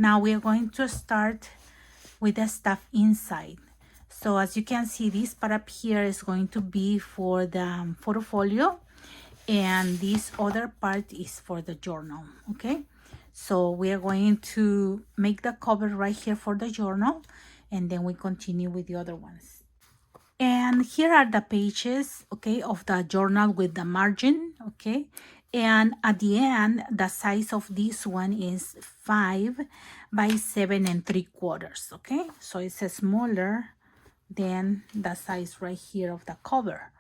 Now we are going to start with the stuff inside. So as you can see, this part up here is going to be for the portfolio, and this other part is for the journal. Okay, so we are going to make the cover right here for the journal, and then we continue with the other ones. And here are the pages, okay, of the journal with the margin, okay. And at the end, the size of this one is 5 by 7 3/4, okay. So it's smaller than the size right here of the cover,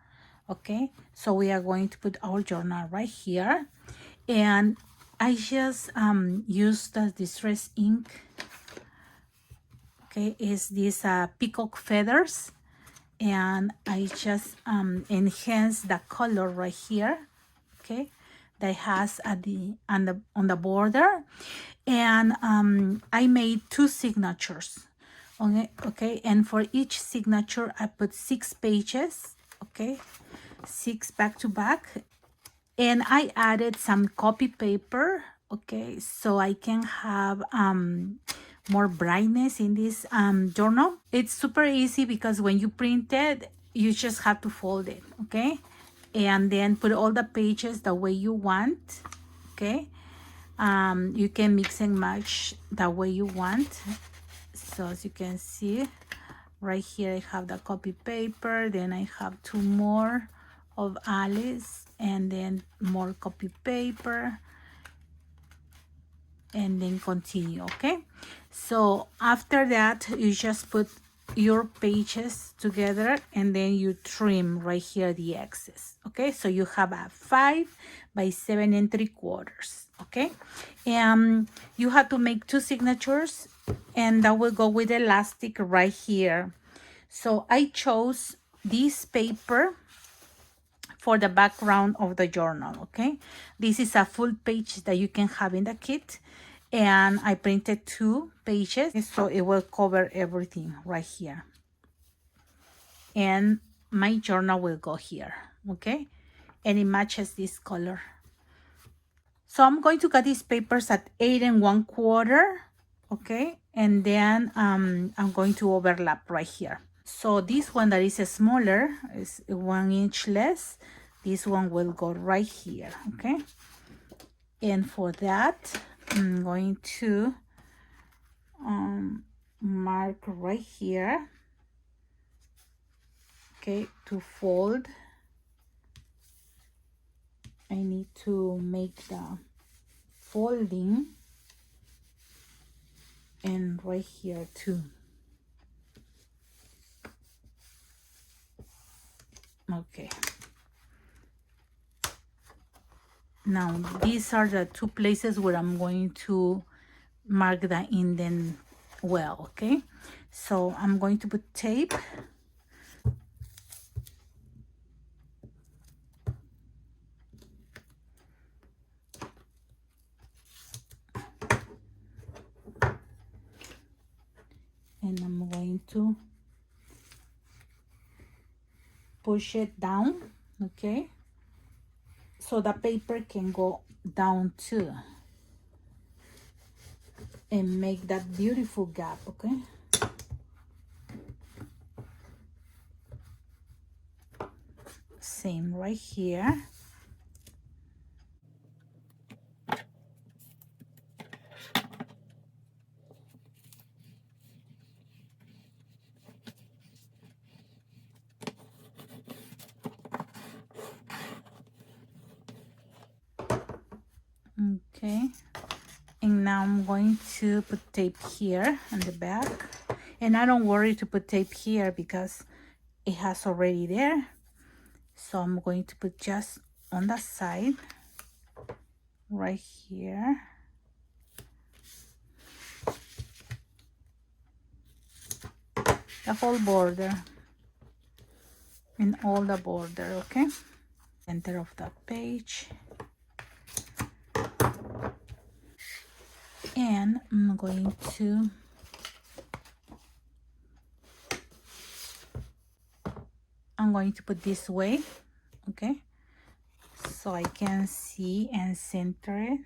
okay. So we are going to put our journal right here, and I just used the distress ink, okay. Is this peacock feathers, and I just enhance the color right here, okay, that has at the on the border. And I made 2 signatures, okay, and for each signature I put 6 pages, okay, 6 back to back. And I added some copy paper, okay, so I can have more brightness in this journal. It's super easy because when you print it, you just have to fold it, okay, and then put all the pages the way you want, okay. You can mix and match the way you want. So as you can see right here, I have the copy paper, then I have 2 more of Alice, and then more copy paper, and then continue, okay. So after that, you just put your pages together, and then you trim right here the excess, okay. So you have a 5 by 7 3/4, okay. And you have to make 2 signatures, and that will go with elastic right here. So I chose this paper for the background of the journal, okay. This is a full page that you can have in the kit, and I printed 2 pages, so it will cover everything right here, and my journal will go here, okay, and it matches this color. So I'm going to cut these papers at 8 1/4, okay, and then I'm going to overlap right here. So this one that is smaller is 1 inch less. This one will go right here, okay. And for that, I'm going to mark right here, okay, to fold. I need to make the folding, and right here too. Okay. Now these are the 2 places where I'm going to mark the indent well, okay. So I'm going to put tape, and I'm going to push it down, okay, so the paper can go down too, and make that beautiful gap, okay. Same right here. Okay, and now I'm going to put tape here on the back, and I don't worry to put tape here because it has already there. So I'm going to put just on the side right here, the whole border and all the border, okay. Center of the page, and I'm going to put this way, okay, so I can see and center it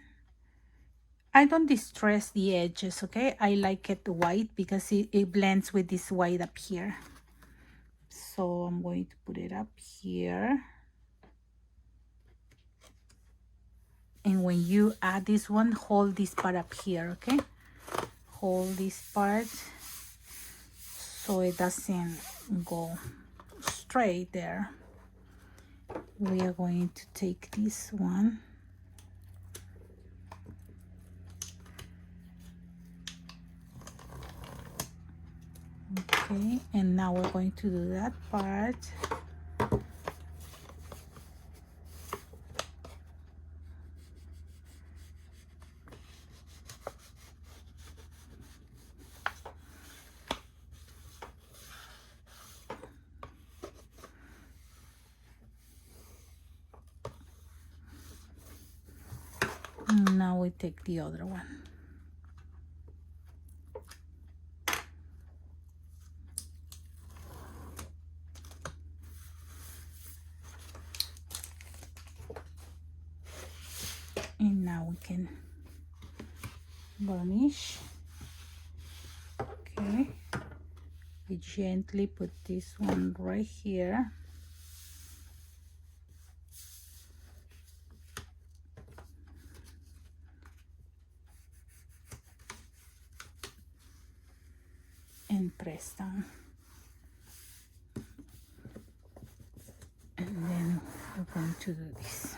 I don't distress the edges, okay? I like it white because it blends with this white up here. So I'm going to put it up here. And when you add this one, hold this part up here, okay? Hold this part so it doesn't go straight there. We are going to take this one. Okay, and now we're going to do that part. Now we take the other one. And now we can varnish. Okay, we gently put this one right here. And press down. And then we're going to do this.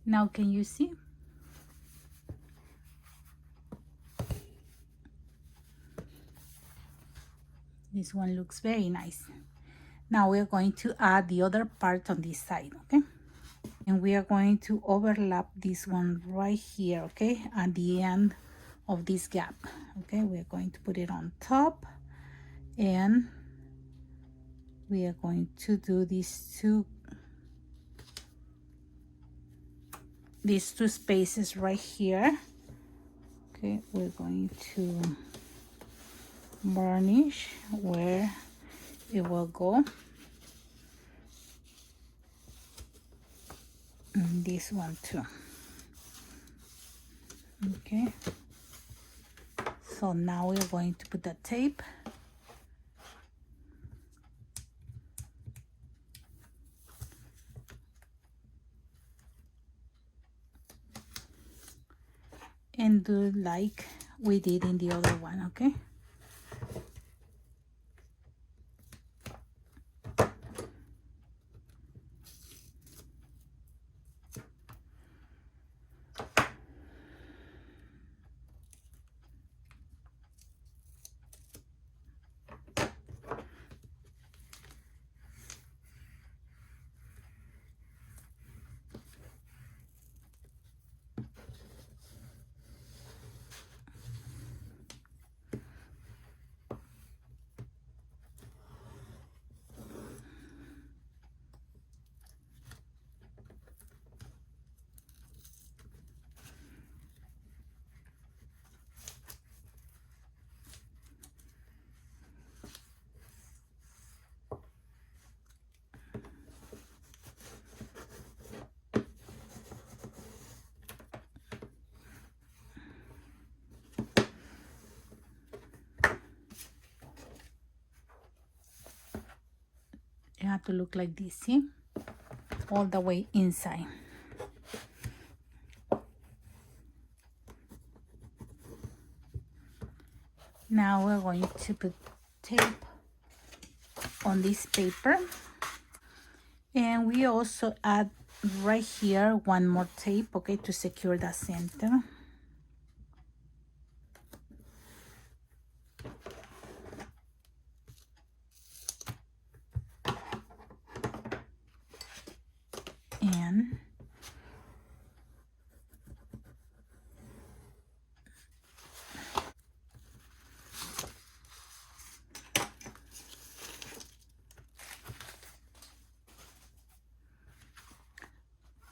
Now can you see? This one looks very nice. Now we're going to add the other part on this side, okay? And we are going to overlap this one right here, okay? At the end of this gap, okay? We're going to put it on top, and we are going to do these two spaces right here. Okay, we're going to varnish where it will go. And this one too. Okay, so now we're going to put the tape. And do like we did in the other one, okay? You have to look like this, see? All the way inside. Now we're going to put tape on this paper. And we also add right here one more tape, okay, to secure the center. And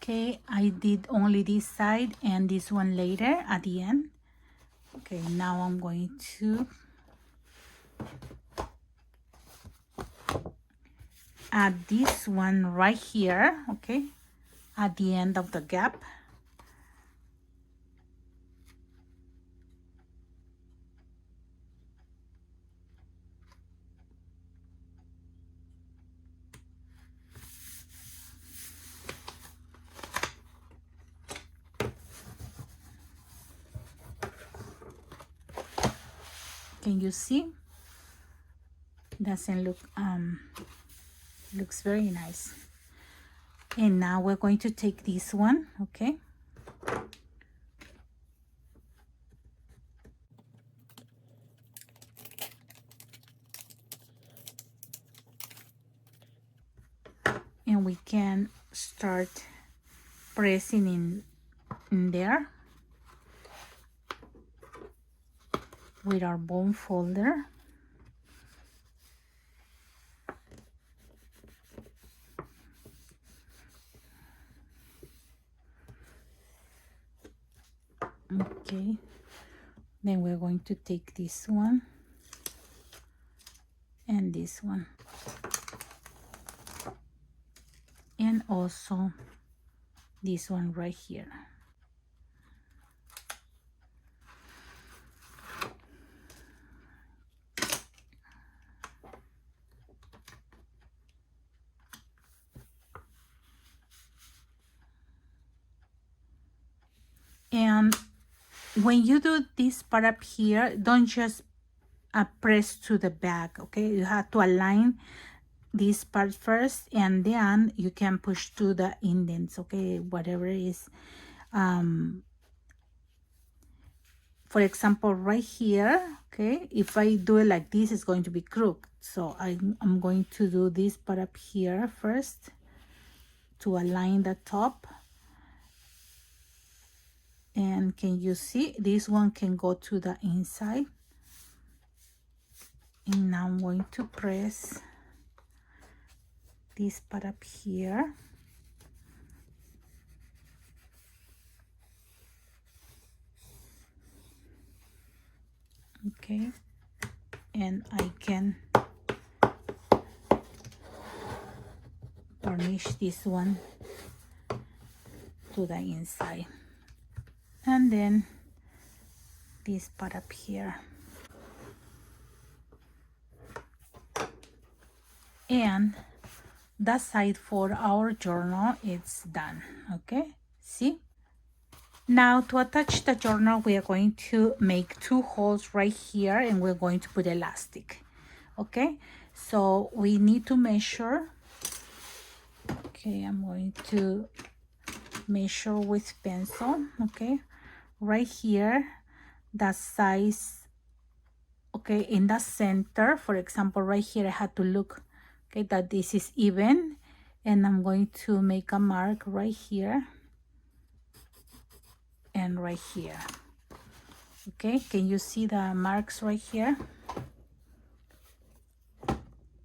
Okay, I did only this side and this one later at the end. Okay, now I'm going to add this one right here, okay, at the end of the gap. Can you see? Doesn't look looks very nice. And now we're going to take this one, okay, and we can start pressing in there with our bone folder. Okay, then we're going to take this one and this one, and also this one right here. And when you do this part up here, don't just press to the back, okay? You have to align this part first, and then you can push to the indents, okay? Whatever is, for example, right here, okay? If I do it like this, it's going to be crooked. So I'm going to do this part up here first to align the top. And can you see this one can go to the inside? And now I'm going to press this part up here. Okay, and I can varnish this one to the inside, and then this part up here. And that side for our journal, it's done. Okay, see? Now to attach the journal, we are going to make 2 holes right here, and we're going to put elastic. Okay, so we need to measure. Okay, I'm going to measure with pencil. Okay, right here, the size, okay, in the center, for example, right here, I had to look, okay, that this is even, and I'm going to make a mark right here and right here. Okay, can you see the marks right here?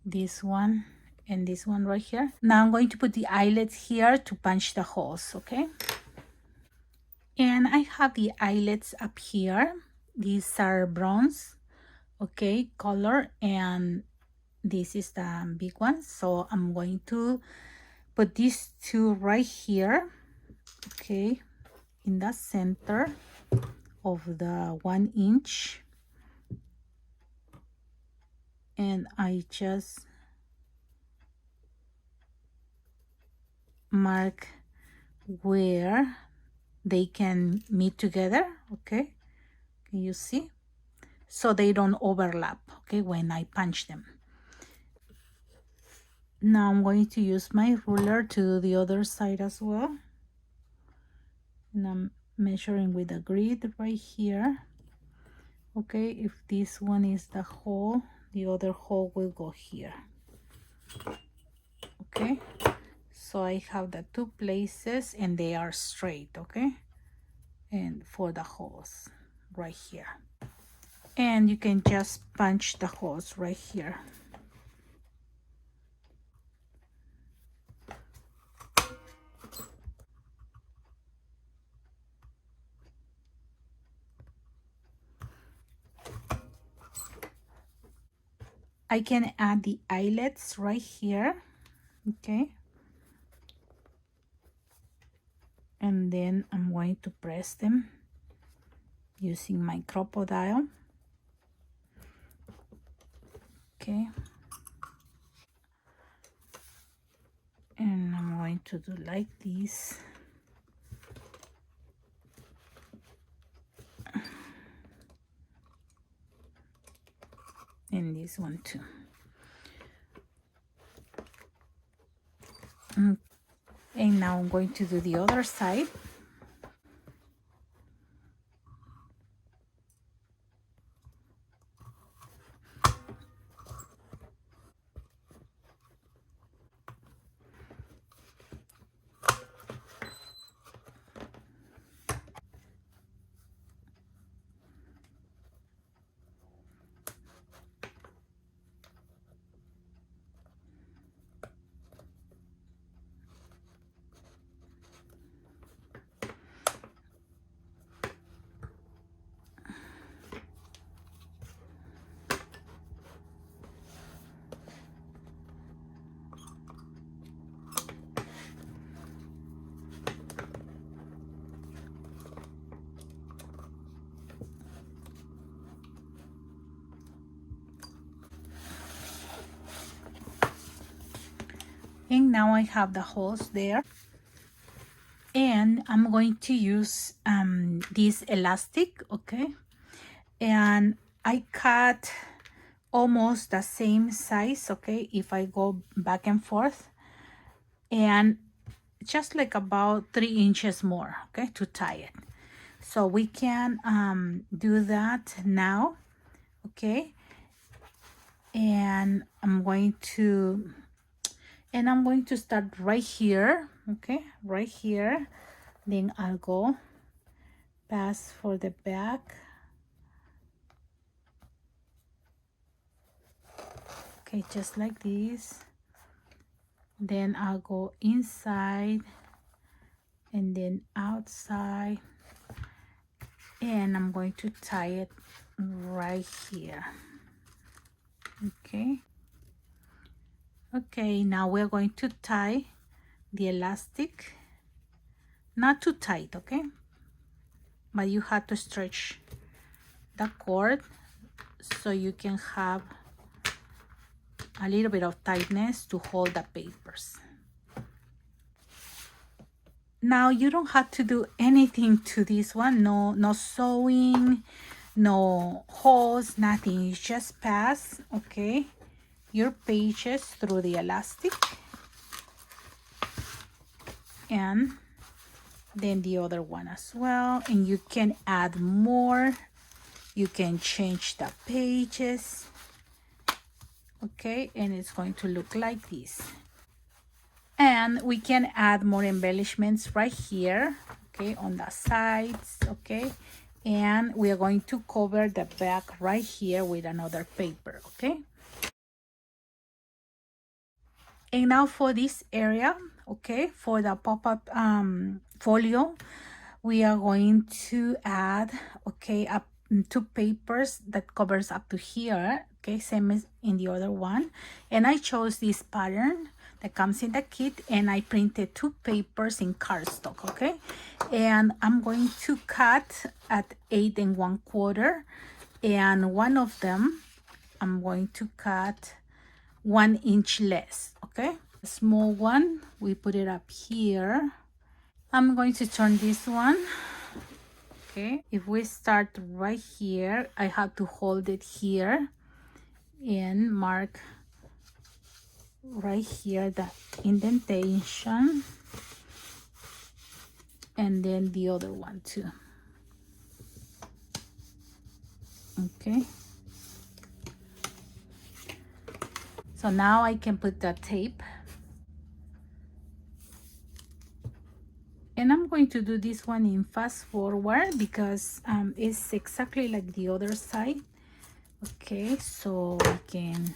This one and this one right here. Now I'm going to put the eyelets here to punch the holes, okay? And I have the eyelets up here. These are bronze, okay, color, and this is the big one. So I'm going to put these 2 right here, okay, in the center of the 1 inch, and I just mark where they can meet together. Okay, can you see? So they don't overlap, okay, when I punch them. Now I'm going to use my ruler to do the other side as well, and I'm measuring with a grid right here. Okay, if this one is the hole, the other hole will go here. Okay, so I have the 2 places and they are straight, okay, and for the holes right here, and you can just punch the holes right here. I can add the eyelets right here, okay? And then I'm going to press them using my crocodile, okay? And I'm going to do like this. And this one too. And now I'm going to do the other side. And now I have the holes there. And I'm going to use this elastic, okay? And I cut almost the same size, okay, if I go back and forth, and just like about 3 inches more, okay, to tie it. So we can do that now, okay? And I'm going to start right here, okay, right here. Then I'll go pass for the back, okay, just like this. Then I'll go inside and then outside, and I'm going to tie it right here, okay. Okay, now we're going to tie the elastic, not too tight, okay, but you have to stretch the cord so you can have a little bit of tightness to hold the papers. Now you don't have to do anything to this one, no sewing, no holes, nothing. You just pass, okay, your pages through the elastic, and then the other one as well. And you can add more, you can change the pages, okay, and it's going to look like this. And we can add more embellishments right here, okay, on the sides, okay. And we are going to cover the back right here with another paper, okay. And now for this area, okay, for the pop-up folio, we are going to add, okay, up 2 papers that covers up to here, okay, same as in the other one. And I chose this pattern that comes in the kit, and I printed 2 papers in cardstock, okay. And I'm going to cut at 8 1/4, and one of them I'm going to cut 1 inch less, okay. The small one, we put it up here. I'm going to turn this one, okay. If we start right here, I have to hold it here and mark right here the indentation, and then the other one too, okay. So now I can put the tape, and I'm going to do this one in fast forward because it's exactly like the other side, okay. So we can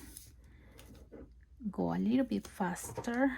go a little bit faster.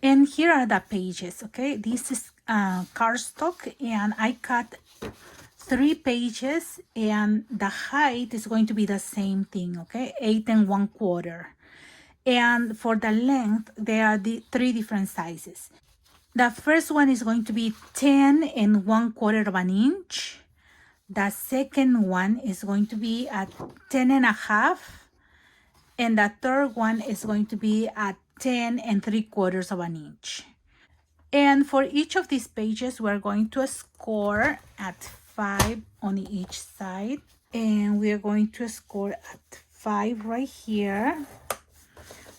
And here are the pages, okay? This is cardstock, and I cut 3 pages, and the height is going to be the same thing, okay? 8 1/4. And for the length, there are the 3 different sizes. The first one is going to be 10 1/4 of an inch. The second one is going to be at 10 1/2. And the third one is going to be at 10 3/4 of an inch. And for each of these pages, we're going to score at 5 on each side. And we are going to score at 5 right here.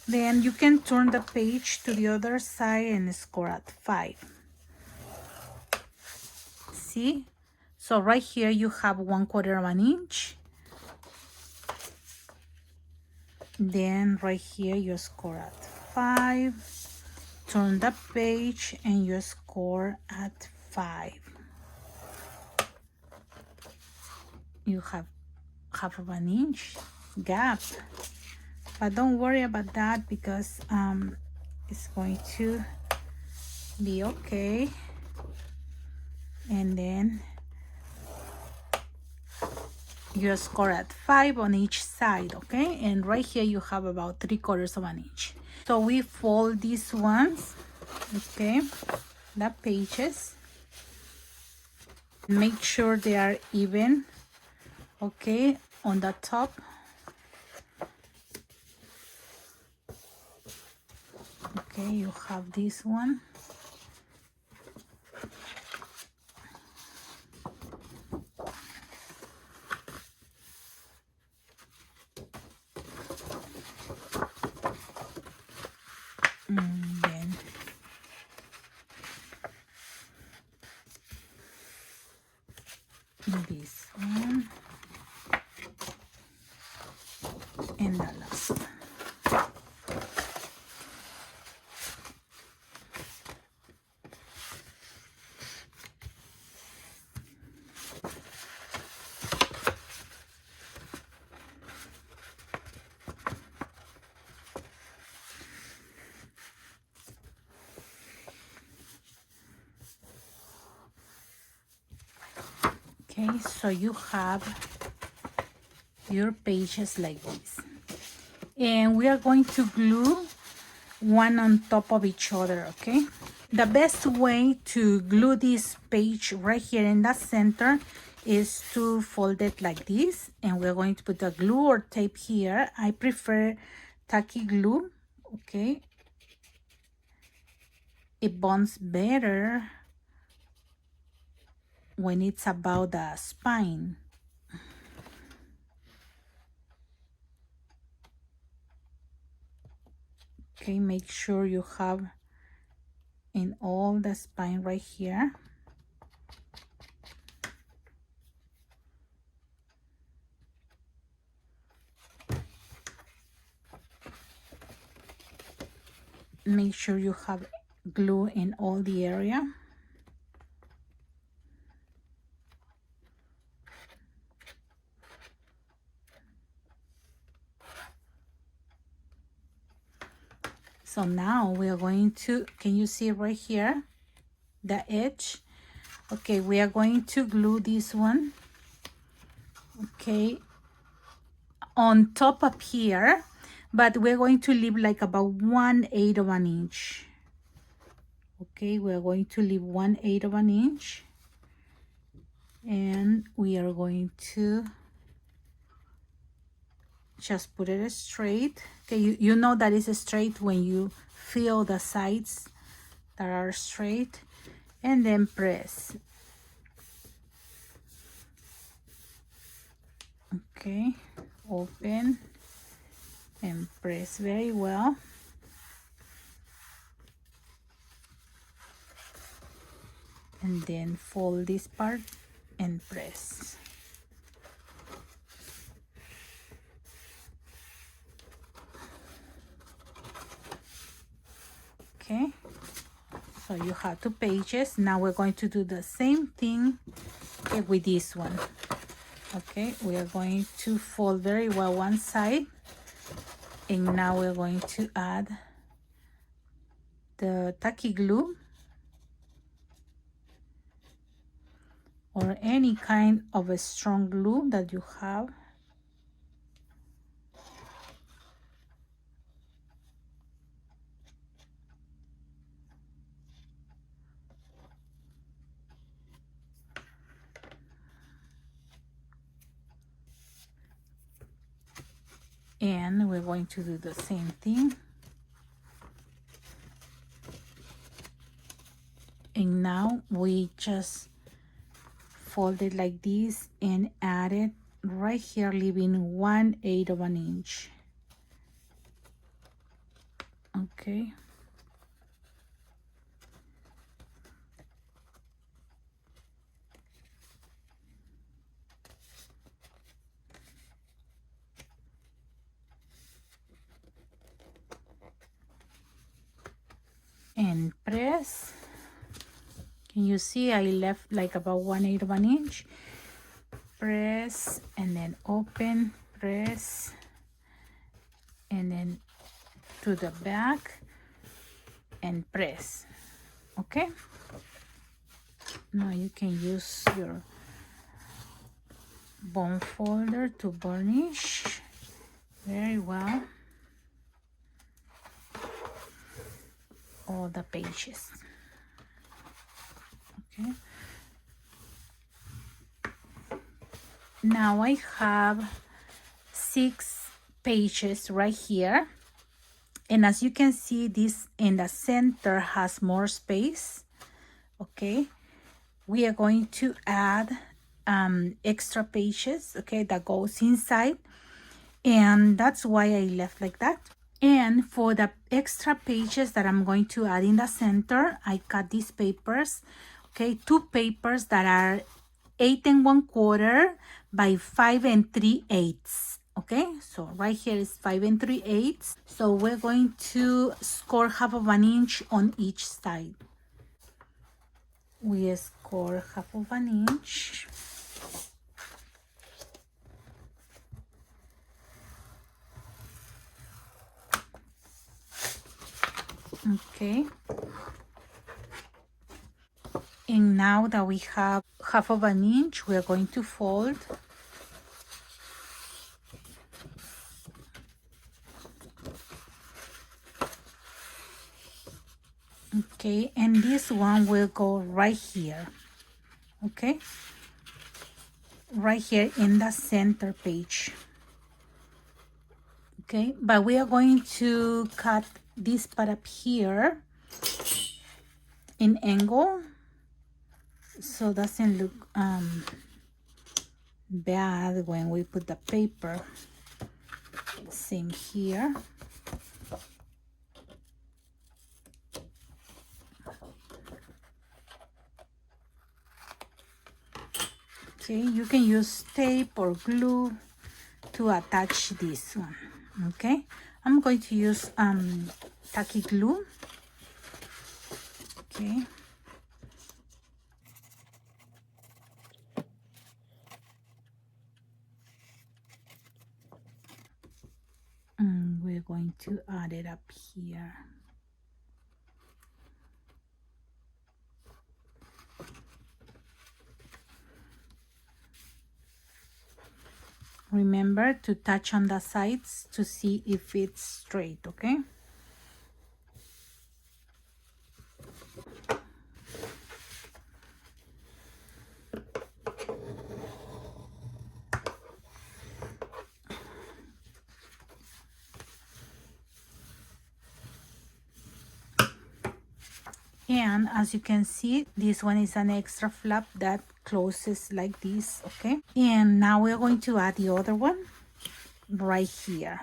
Then you can turn the page to the other side and score at 5. See? So right here you have 1/4 of an inch. Then right here you score at 5. Turn the page and you score at 5. You have 1/2 of an inch gap. But don't worry about that because it's going to be okay. And then you score at 5 on each side, okay? And right here you have about 3/4 of an inch. So we fold these ones, okay? The pages. Make sure they are even, okay? On the top. Okay, you have this one. And then this one. And the last one. Okay, so you have your pages like this. And we are going to glue one on top of each other, okay? The best way to glue this page right here in the center is to fold it like this. And we're going to put the glue or tape here. I prefer tacky glue, okay? It bonds better when it's about the spine. Okay, make sure you have in all the spine right here. Make sure you have glue in all the area. So now we are going to, can you see right here, the edge? Okay, we are going to glue this one, okay, on top up here, but we're going to leave like about 1/8 of an inch. Okay, we're going to leave 1/8 of an inch. And we are going to just put it straight. Okay, you know that it's straight when you feel the sides that are straight, and then press. Okay, open and press very well. And then fold this part and press. Okay, so you have 2 pages. Now we're going to do the same thing with this one. Okay, we are going to fold very well one side, and now we're going to add the tacky glue or any kind of a strong glue that you have. And we're going to do the same thing. And now we just fold it like this and add it right here, leaving 1/8 of an inch. Okay. And press. Can you see I left like about 1/8 of an inch? Press and then open, press, and then to the back and press. Okay. Now you can use your bone folder to burnish very well all the pages. Okay. Now I have 6 pages right here, and as you can see, this in the center has more space. Okay, we are going to add extra pages, okay, that goes inside, and that's why I left like that. And for the extra pages that I'm going to add in the center, I cut these papers, okay, 2 papers that are 8 1/4 by 5 3/8. Okay, so right here is 5 3/8. So we're going to score 1/2 of an inch on each side. We score 1/2 of an inch. Okay. And now that we have 1/2 of an inch, we are going to fold. Okay, and this one will go right here. Okay, right here in the center page. Okay, but we are going to cut this part up here in angle, so it doesn't look bad when we put the paper. Same here. Okay, you can use tape or glue to attach this one. Okay, I'm going to use tacky glue. Okay. We're going to add it up here. Remember to touch on the sides to see if it's straight, okay? And as you can see, this one is an extra flap that closes like this, okay? And now we're going to add the other one right here.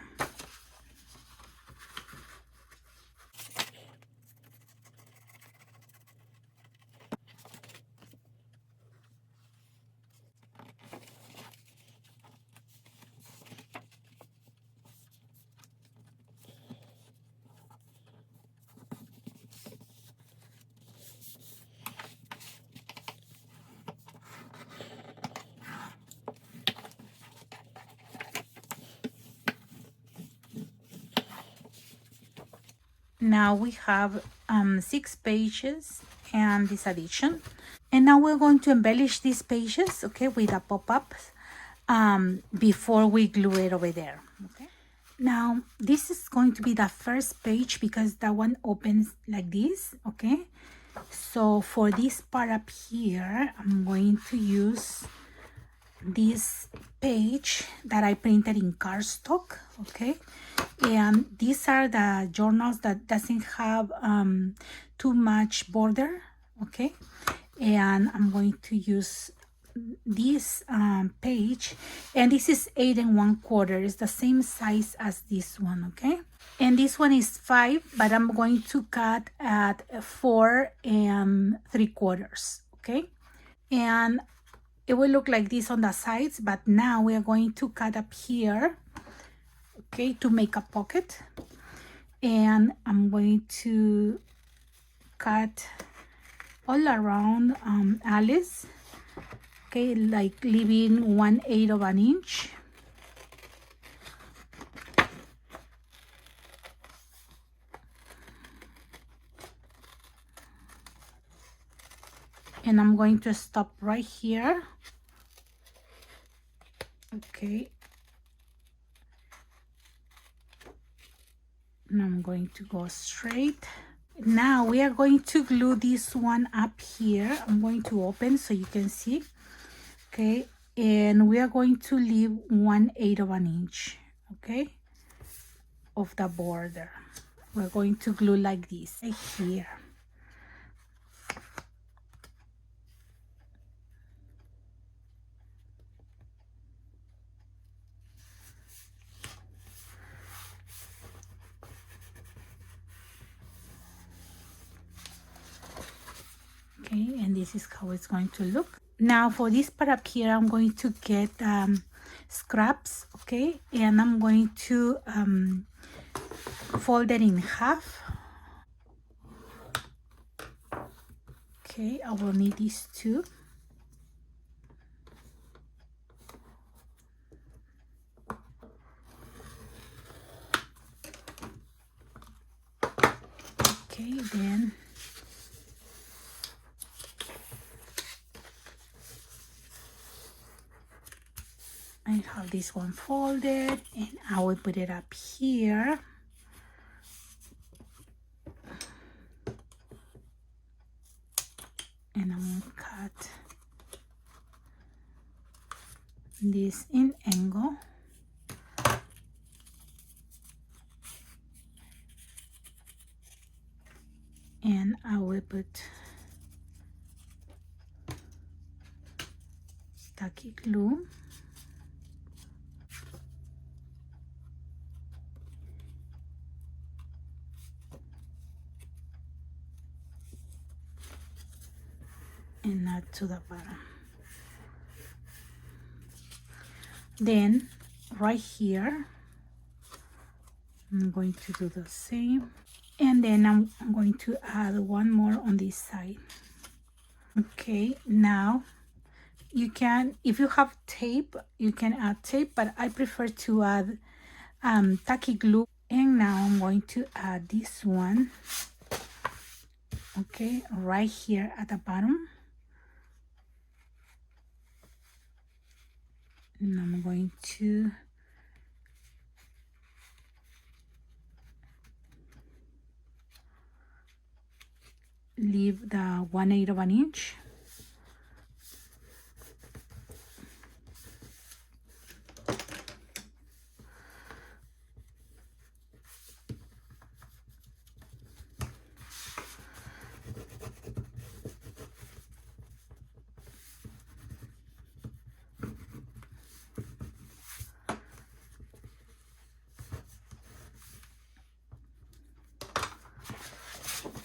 Now we have 6 pages and this addition. And now we're going to embellish these pages, okay, with a pop-up before we glue it over there, okay? Now, this is going to be the first page because that one opens like this, okay? So for this part up here, I'm going to use this page that I printed in cardstock, okay? And these are the journals that doesn't have too much border, okay? And I'm going to use this page, and this is 8 1/4. It's the same size as this one, okay? And this one is 5, but I'm going to cut at 4 3/4, okay? And it will look like this on the sides, but now we are going to cut up here, okay, to make a pocket. And I'm going to cut all around Alice, okay, like leaving 1/8 of an inch. And I'm going to stop right here, okay. And I'm going to go straight. Now we are going to glue this one up here. I'm going to open so you can see, okay? And we are going to leave 1/8 of an inch, okay, of the border. We're going to glue like this right here. Okay, and this is how it's going to look. Now for this part up here, I'm going to get scraps, okay, and I'm going to fold it in half. Okay, I will need these two. Okay, then I have this one folded, and I will put it up here. And I'm going to cut this in angle. And I will put tacky glue. And add to the bottom. Then right here, I'm going to do the same. And then I'm going to add one more on this side. Okay, now you can, if you have tape, you can add tape, but I prefer to add tacky glue. And now I'm going to add this one, okay, right here at the bottom. And I'm going to leave the 1/8 of an inch.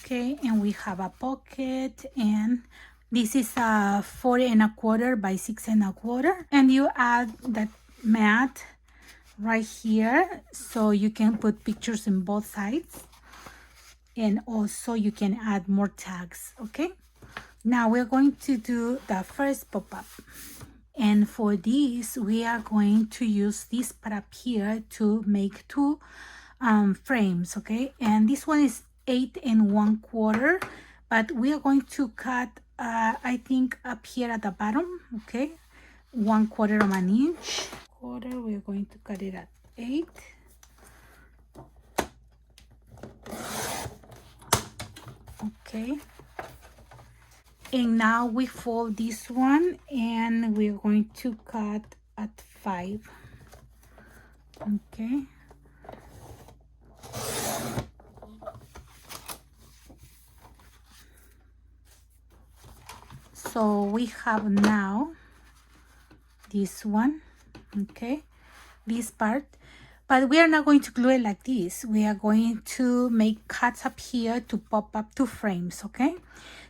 Okay, and we have a pocket, and this is a 4 1/4 by 6 1/4, and you add that mat right here so you can put pictures in both sides, and also you can add more tags. Okay, now we're going to do the first pop-up, and for this we are going to use this part up here to make two frames, okay? And this one is 8 1/4, but we are going to cut I think up here at the bottom, okay, 1/4 of an inch. Quarter, we're going to cut it at 8. Okay, and now we fold this one and we're going to cut at 5. Okay, so we have now this one, okay, this part, but we are not going to glue it like this. We are going to make cuts up here to pop up 2 frames, okay?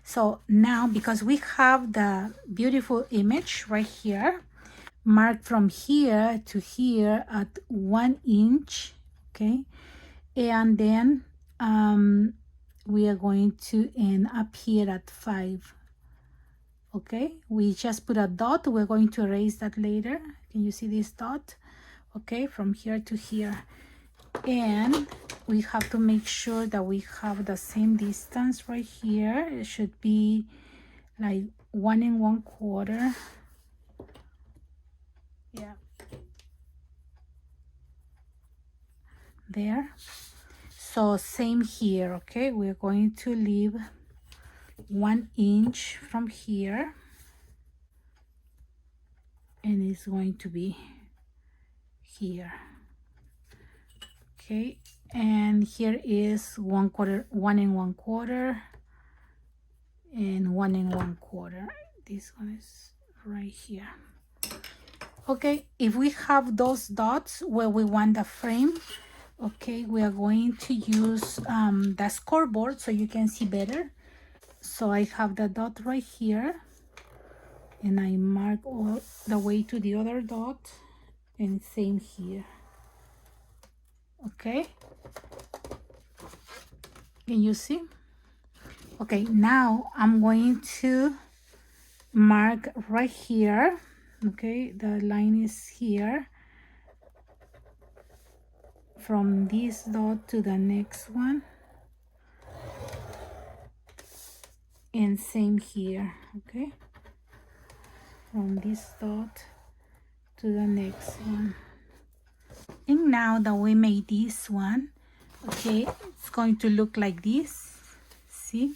So now, because we have the beautiful image right here, mark from here to here at 1 inch, okay? And then we are going to end up here at 5. Okay, we just put a dot. We're going to erase that later. Can you see this dot? Okay, from here to here. And we have to make sure that we have the same distance right here. It should be like 1 1/4. Yeah, there. So same here. Okay, we're going to leave 1 inch from here, and it's going to be here. Okay, and here is 1/4, 1 1/4, and 1 1/4. This one is right here. Okay, if we have those dots where we want the frame, okay, we are going to use the scoreboard so you can see better. So I have the dot right here, and I mark all the way to the other dot, and same here. Okay, can you see? Okay, now I'm going to mark right here. Okay, the line is here, from this dot to the next one, and same here. Okay, from this dot to the next one. And now that we made this one, okay, it's going to look like this. See?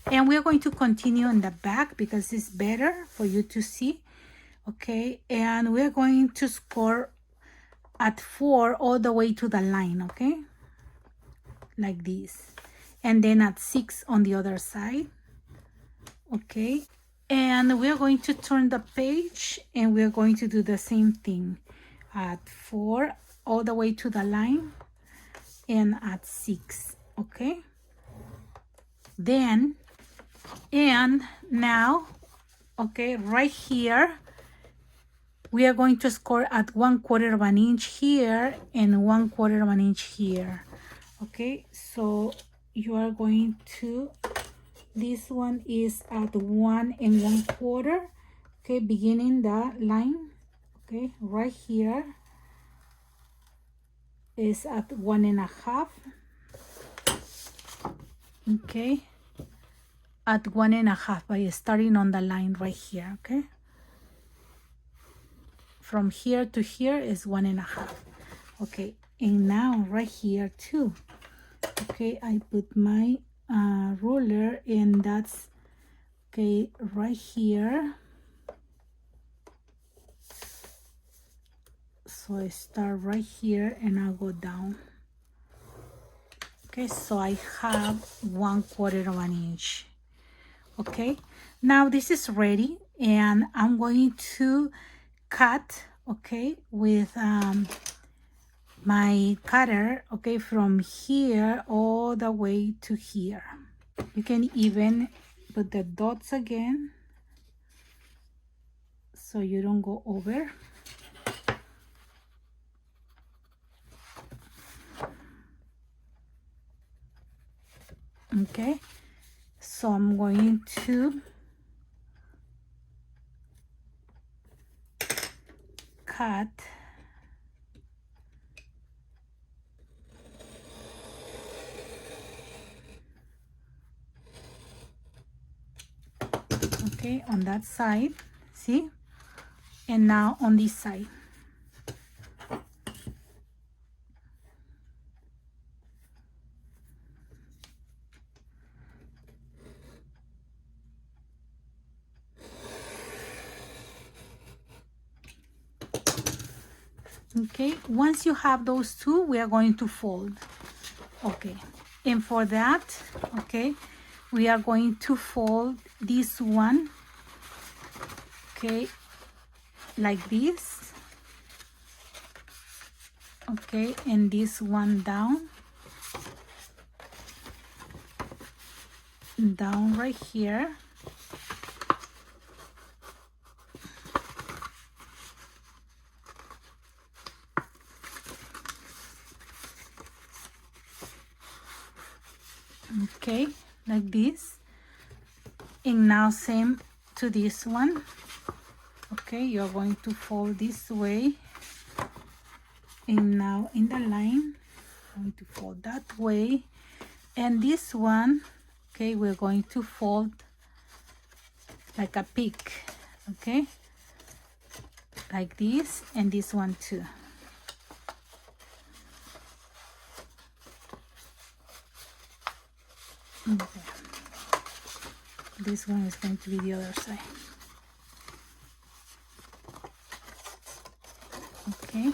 And we're going to continue on the back because it's better for you to see. Okay, and we're going to score at 4 all the way to the line, okay, like this, and then at 6 on the other side. Okay, and we're going to turn the page and we're going to do the same thing at 4 all the way to the line and at 6. Okay, then, and now, okay, right here we are going to score at 1/4 of an inch here and 1/4 of an inch here. Okay, so you are going to, this one is at 1 1/4. Okay, beginning the line. Okay, right here is at 1 1/2. Okay, at 1 1/2 by starting on the line right here. Okay, from here to here is 1 1/2. Okay, and now right here too. Okay, I put my ruler, and that's okay right here. So I start right here and I'll go down. Okay, so I have 1/4 of an inch. Okay, now this is ready, and I'm going to cut, okay, with my cutter, okay, from here all the way to here. You can even put the dots again so you don't go over. Okay, so I'm going to cut Okay, on that side, see? And now on this side. Okay, once you have those two, we are going to fold. Okay, and for that, okay, we are going to fold this one, okay, like this, okay, and this one down right here. Okay, like this. And now same to this one. Okay, you're going to fold this way, and now in the line I'm going to fold that way, and this one, okay, we're going to fold like a peak, okay, like this, and this one too. Okay. This one is going to be the other side. Okay.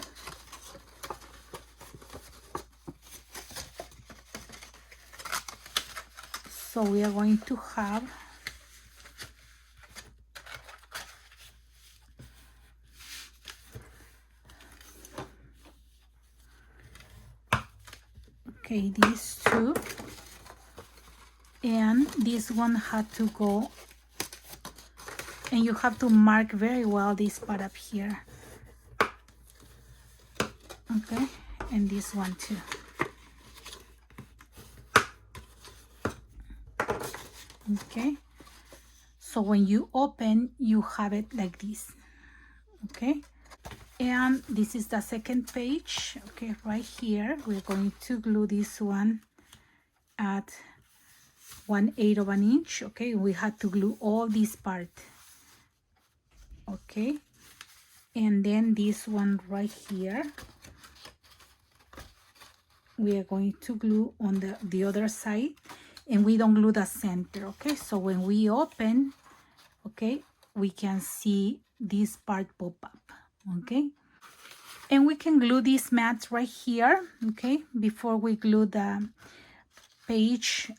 So we are going to have okay, these two, and this one had to go, and you have to mark very well this part up here. Okay, and this one too. Okay, so when you open, you have it like this. Okay, and this is the second page. Okay, right here we're going to glue this one at 1/8 of an inch. Okay, we had to glue all this part. Okay, and then this one right here we are going to glue on the other side, and we don't glue the center. Okay, so when we open, okay, we can see this part pop up. Okay, and we can glue these mats right here, okay, before we glue the page.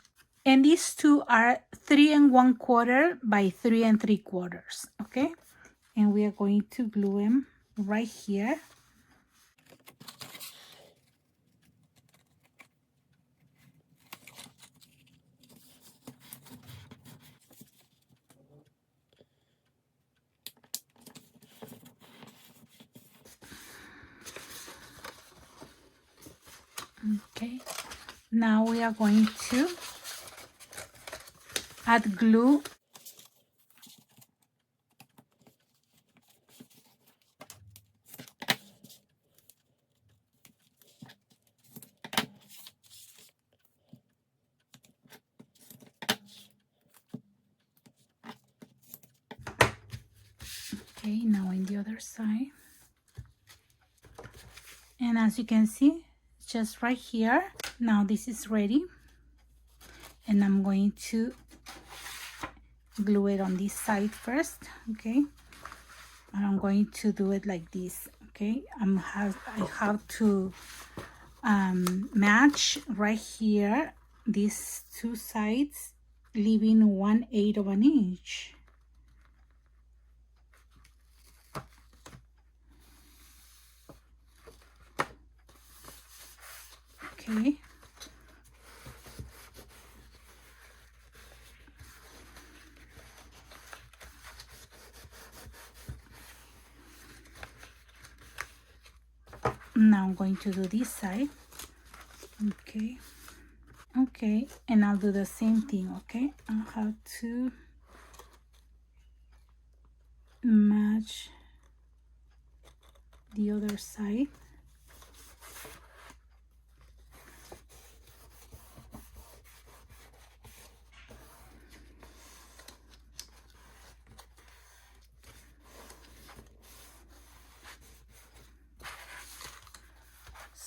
And these two are 3 1/4 by 3 3/4. Okay, and we are going to glue them right here. Okay, now we are going to add glue. Okay, now in the other side, and as you can see, just right here. Now this is ready, and I'm going to glue it on this side first. Okay, and I'm going to do it like this. Okay, I have to match right here these two sides, leaving 1/8 of an inch. Okay, now I'm going to do this side. Okay, okay, and I'll do the same thing. Okay, I'll have to match the other side.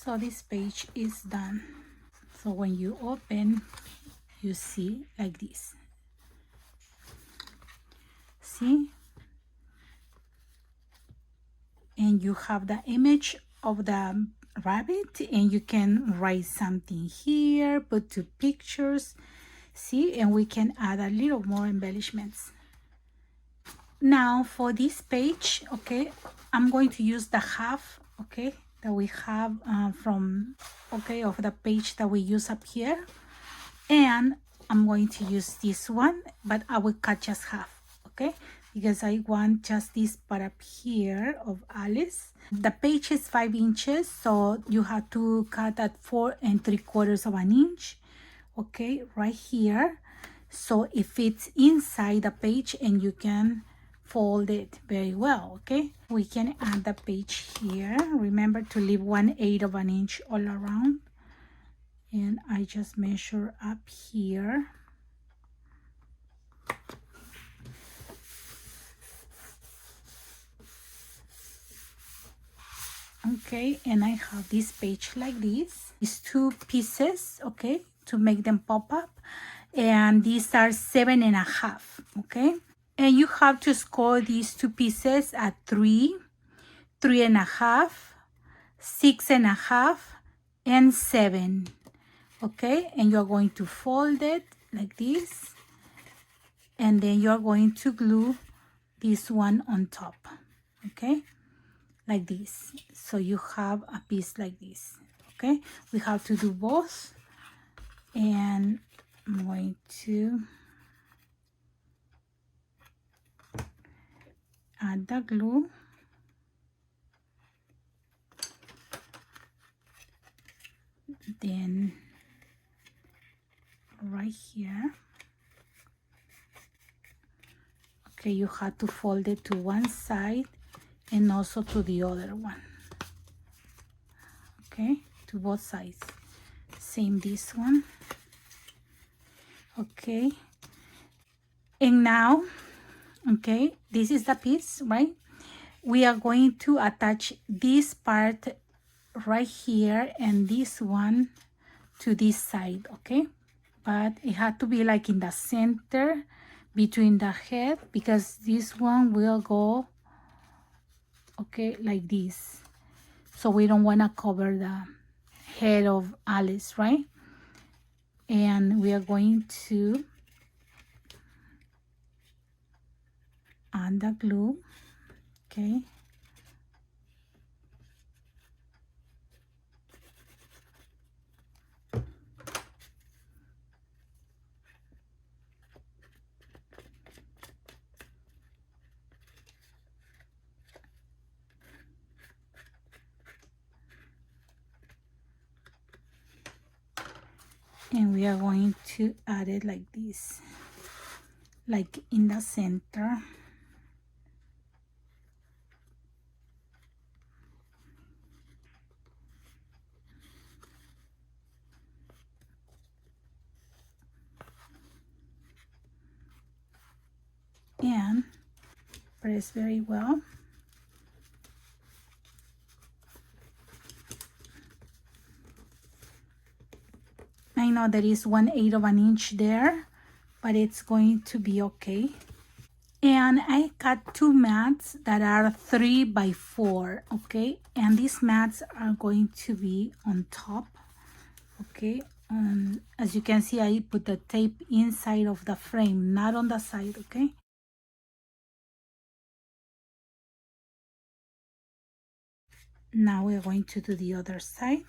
So this page is done. So when you open, you see like this. See? And you have the image of the rabbit, and you can write something here, put 2 pictures. See? And we can add a little more embellishments. Now for this page, okay, I'm going to use the half, okay, that we have from, okay, of the page that we use up here. And I'm going to use this one, but I will cut just half, okay, because I want just this part up here of Alice. The page is 5 inches, so you have to cut at 4 3/4 of an inch, okay, right here, so it fits inside the page and you can fold it very well. Okay, we can add the page here. Remember to leave 1/8 of an inch all around, and I just measure up here. Okay, and I have this page like this. These 2 pieces, okay, to make them pop up, and these are 7.5, okay. And you have to score these 2 pieces at 3, 3.5, 6.5, and 7. Okay, and you're going to fold it like this, and then you're going to glue this one on top, okay, like this. So you have a piece like this. Okay, we have to do both, and I'm going to add the glue. Then right here, okay, you have to fold it to one side and also to the other one, okay, to both sides. Same this one, okay. And now, okay, this is the piece, right? We are going to attach this part right here and this one to this side, okay, but it had to be like in the center between the head, because this one will go, okay, like this. So we don't want to cover the head of Alice, right? And we are going to add the glue, okay. And we are going to add it like this, like in the center. And press very well. I know there is 1/8 of an inch there, but it's going to be okay. And I cut 2 mats that are 3 by 4, okay, and these mats are going to be on top, okay. As you can see, I put the tape inside of the frame, not on the side, okay. Now we're going to do the other side.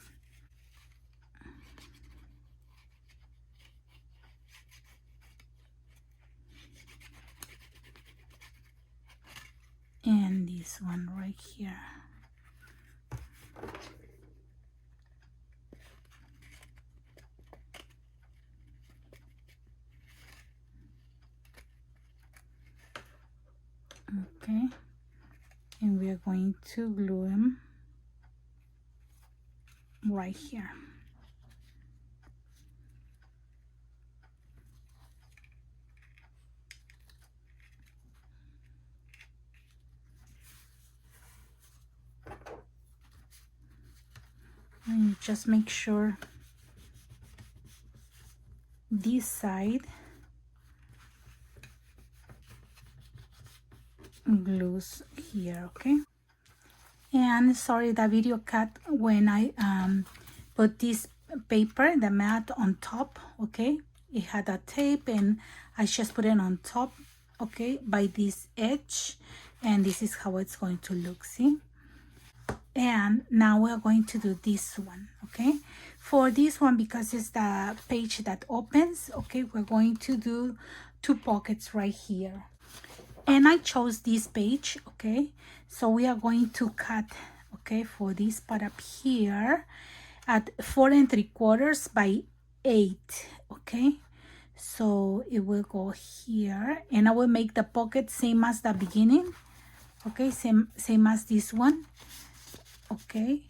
And this one right here. Okay, and we are going to glue them right here. And just make sure this side glues here, okay? And sorry, the video cut when I put this paper, the mat on top, okay? It had a tape and I just put it on top, okay, by this edge, and this is how it's going to look, see? And now we're going to do this one, okay? For this one, because it's the page that opens, okay, we're going to do 2 pockets right here. And I chose this page, okay? So we are going to cut, okay, for this part up here at 4 3/4 by 8, okay? So it will go here, and I will make the pocket same as the beginning, okay? Same as this one, okay?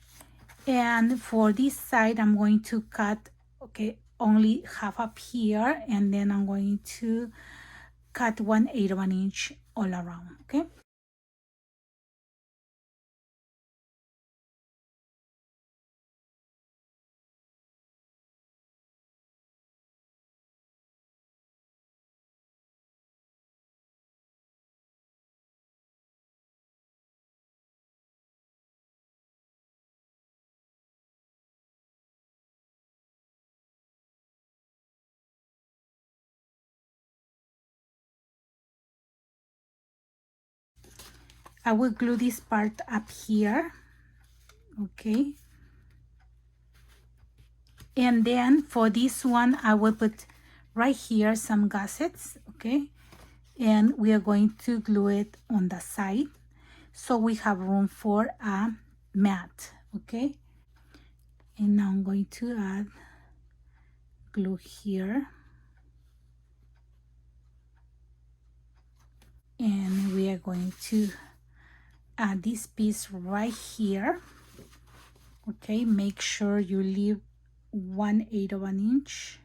And for this side, I'm going to cut, okay, only half up here, and then I'm going to cut 1/8 of an inch all around, okay? I will glue this part up here, okay? And then for this one, I will put right here some gussets, okay? And we are going to glue it on the side so we have room for a mat, okay? And now I'm going to add glue here. And we are going to add this piece right here, okay? Make sure you leave 1/8 of an inch.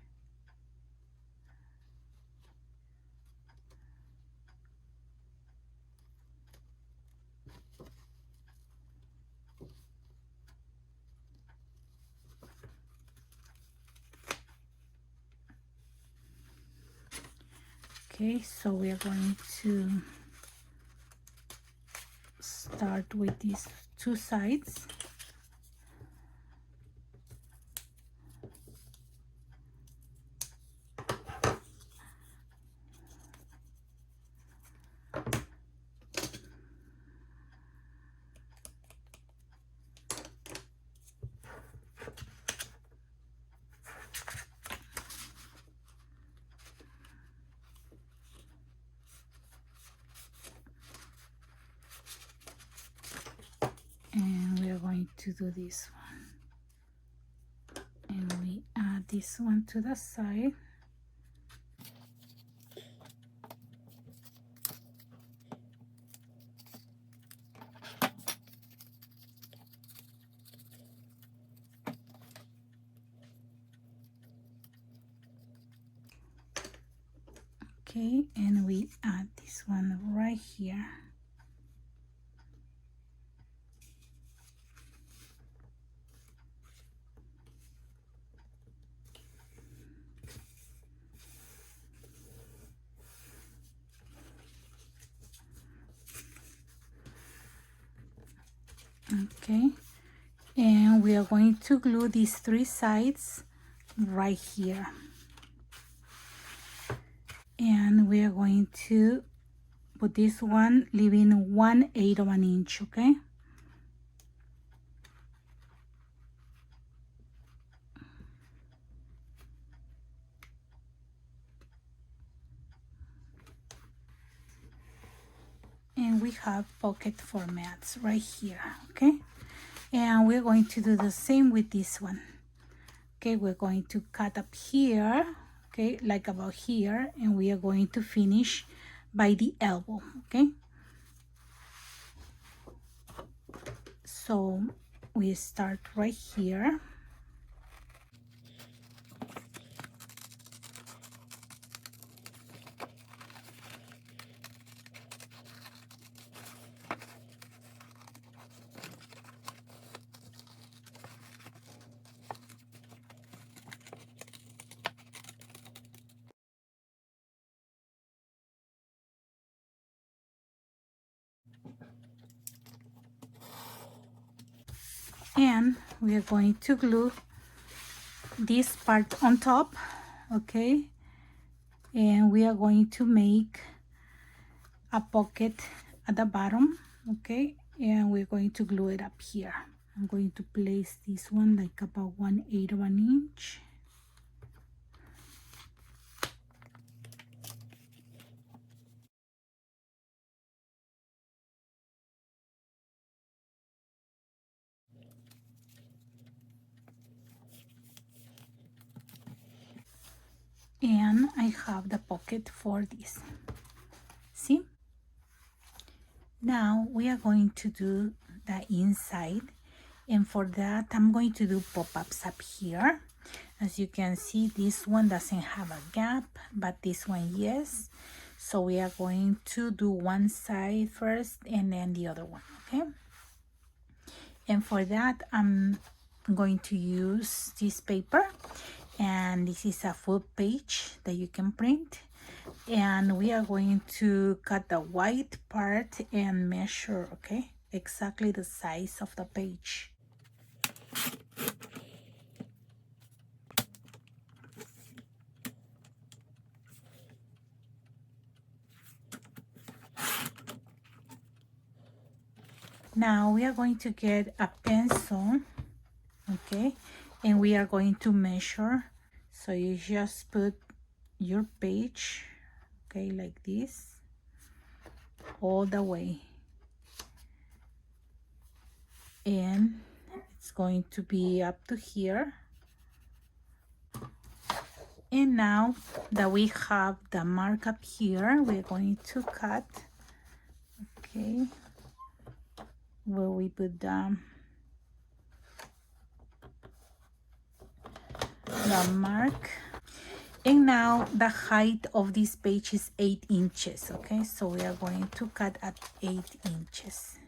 Okay, so we are going to start with these 2 sides. And we are going to do this one, and we add this one to the side. Okay, and we add this one right here. Okay, and we are going to glue these 3 sides right here, and we are going to put this one leaving 1/8 of an inch, okay? And we have pocket formats right here, okay? And we're going to do the same with this one. Okay, we're going to cut up here, okay, like about here, and we are going to finish by the elbow, okay? So we start right here. And we are going to glue this part on top, okay, and we are going to make a pocket at the bottom, okay, and we're going to glue it up here. I'm going to place this one like about 1/8 of an inch. And I have the pocket for this. See? Now we are going to do the inside, and for that I'm going to do pop-ups up here. As you can see, this one doesn't have a gap, but this one yes. So we are going to do one side first and then the other one, okay? And for that I'm going to use this paper, and this is a full page that you can print, and we are going to cut the white part and measure, okay, exactly the size of the page. Now we are going to get a pencil, okay, and we are going to measure. So you just put your page, okay, like this, all the way, and it's going to be up to here. And now that we have the mark up here, we're going to cut, okay, where we put the mark. And now the height of this page is 8 inches, okay, so we are going to cut at 8 inches.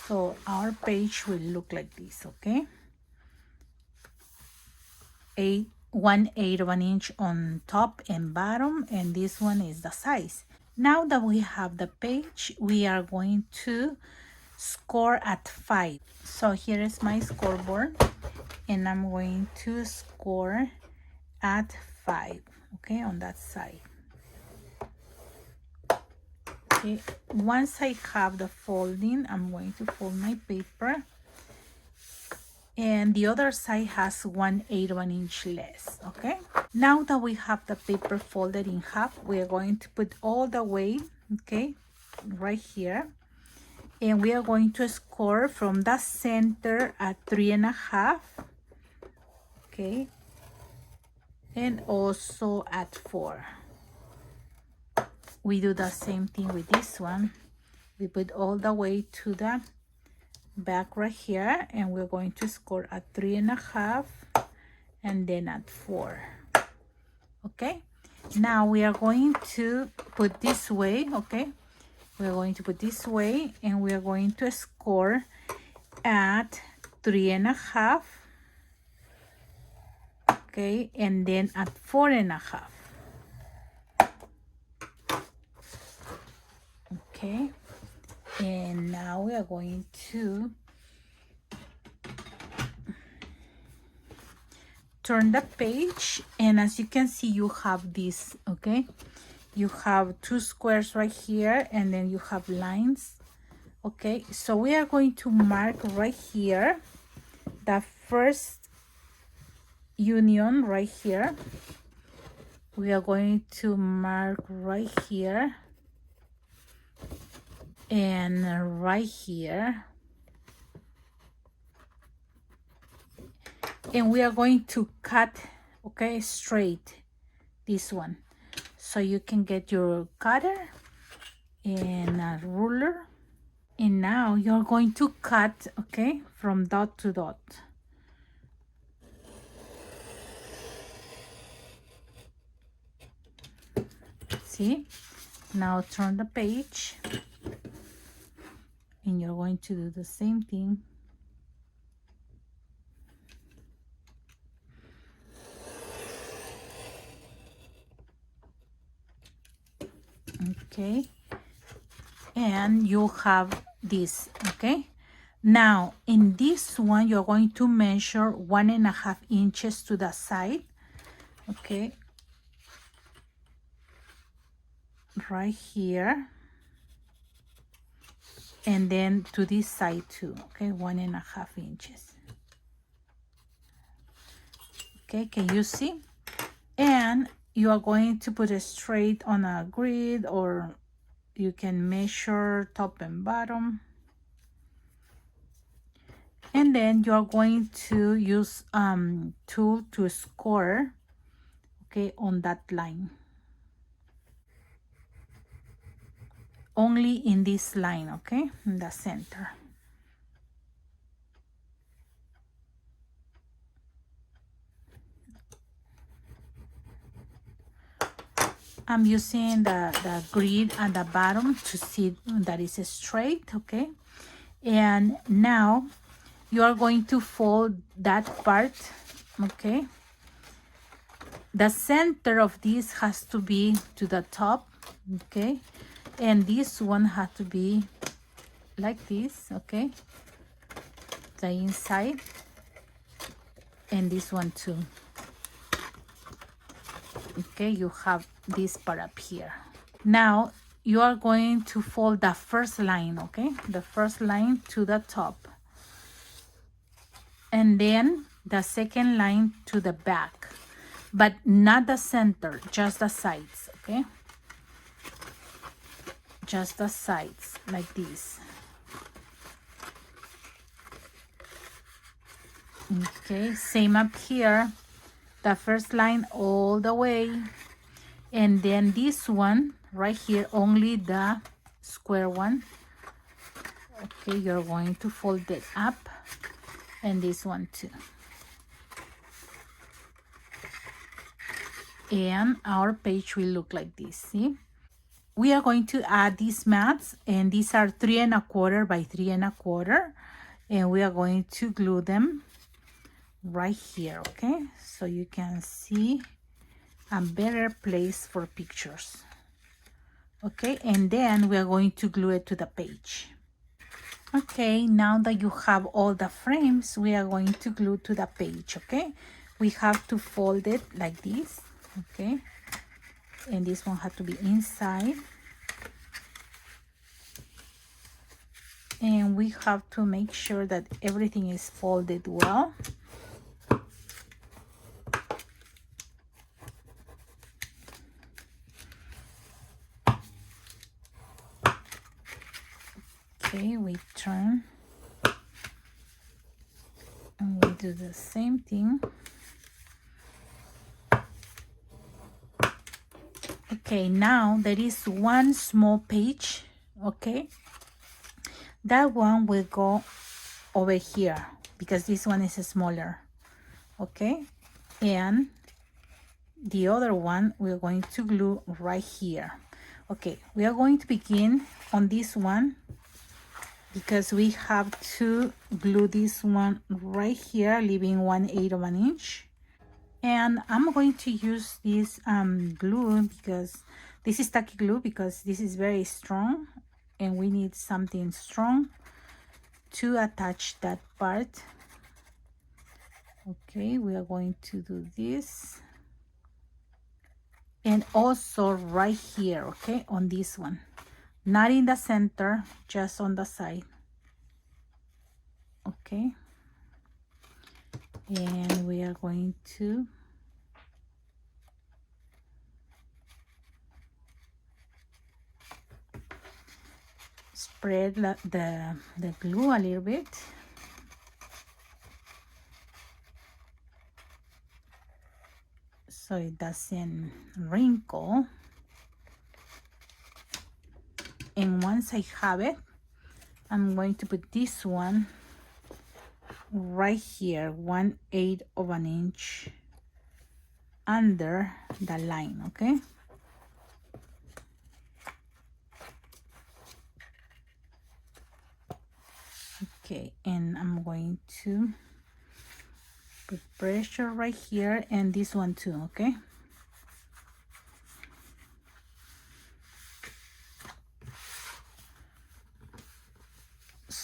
So our page will look like this, okay, 1/8 of an inch on top and bottom, and this one is the size. Now that we have the page, we are going to score at 5. So here is my scoreboard, and I'm going to score at 5, okay, on that side. Okay, once I have the folding, I'm going to fold my paper, and the other side has 1/8 of an inch less, okay. Now that we have the paper folded in half, we are going to put all the way, okay, right here, and we are going to score from the center at 3.5, okay, and also at 4. We do the same thing with this one. We put all the way to the back right here, and we're going to score at 3.5 and then at 4. Okay, now we are going to put this way, okay, we're going to put this way, and we are going to score at 3.5, okay, and then at 4.5. Okay, and now we are going to turn the page, and as you can see, you have this, okay, you have 2 squares right here, and then you have lines, okay. So we are going to mark right here the first union right here. We are going to mark right here and right here, and we are going to cut, okay, straight this one. So you can get your cutter and a ruler, and now you're going to cut, okay, from dot to dot. See, now turn the page, and you're going to do the same thing. Okay, and you have this. Okay, now in this one you're going to measure 1.5 inches to the side. Okay, right here, and then to this side too. Okay, 1.5 inches. Okay, can you see? And you are going to put it straight on a grid, or you can measure top and bottom. And then you are going to use tool to score, okay, on that line. Only in this line, okay, in the center. I'm using the grid at the bottom to see that it's straight, okay? And now you are going to fold that part, okay? The center of this has to be to the top, okay? And this one has to be like this, okay? The inside, and this one too. Okay, you have this part up here. Now you are going to fold the first line, okay? The first line to the top. And then the second line to the back. But not the center, just the sides, okay? Just the sides, like this. Okay, same up here. The first line all the way. And then this one right here, only the square one. Okay, you're going to fold it up, and this one too. And our page will look like this. See, we are going to add these mats, and these are 3 1/4 by 3 1/4, and we are going to glue them right here. Okay, so you can see a better place for pictures. Okay, and then we are going to glue it to the page. Okay, now that you have all the frames, we are going to glue to the page. Okay, we have to fold it like this. Okay, and this one has to be inside, and we have to make sure that everything is folded well. Okay, we turn and we do the same thing. Okay, now there is one small page. Okay, that one will go over here because this one is smaller. Okay, and the other one we're going to glue right here. Okay, we are going to begin on this one because we have to glue this one right here, leaving 1/8 of an inch. And I'm going to use this glue because this is tacky glue, because this is very strong and we need something strong to attach that part. Okay, we are going to do this, and also right here, okay, on this one, not in the center, just on the side. Okay, and we are going to spread the glue a little bit. So it doesn't wrinkle. And once I have it, I'm going to put this one right here, 1/8 of an inch under the line. Okay, okay, and I'm going to put pressure right here, and this one too. Okay,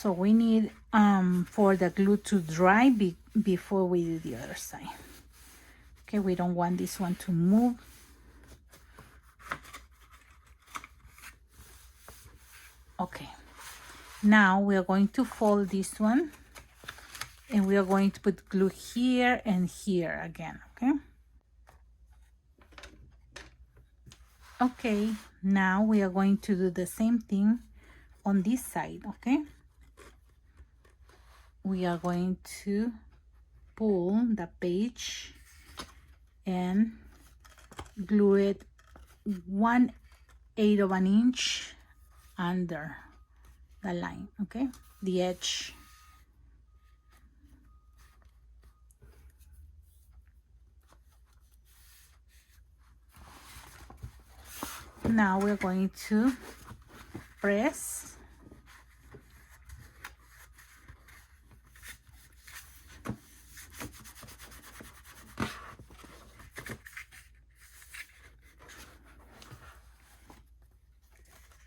So we need for the glue to dry before we do the other side. Okay, we don't want this one to move. Okay, now we are going to fold this one, and we are going to put glue here and here again. Okay. Okay, now we are going to do the same thing on this side. Okay, we are going to pull the page and glue it 1/8 of an inch under the line. Okay, the edge. Now we're going to press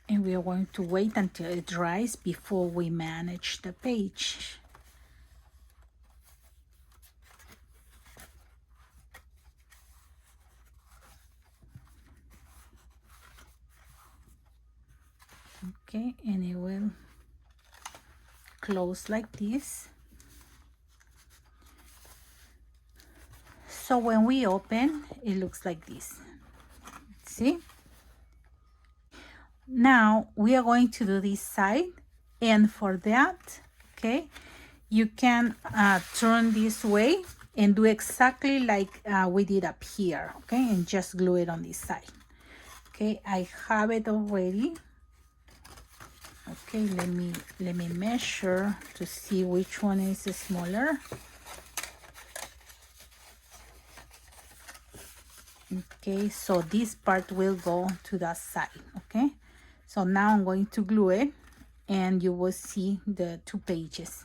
and we are going to wait until it dries before we manage the page. Okay, and it will close like this. So when we open, it looks like this. See? Now we are going to do this side, and for that, okay, you can turn this way and do exactly like we did up here. Okay, and just glue it on this side. Okay, I have it already. Okay, let me measure to see which one is smaller. Okay, so this part will go to that side. Okay, so now I'm going to glue it, and you will see the two pages.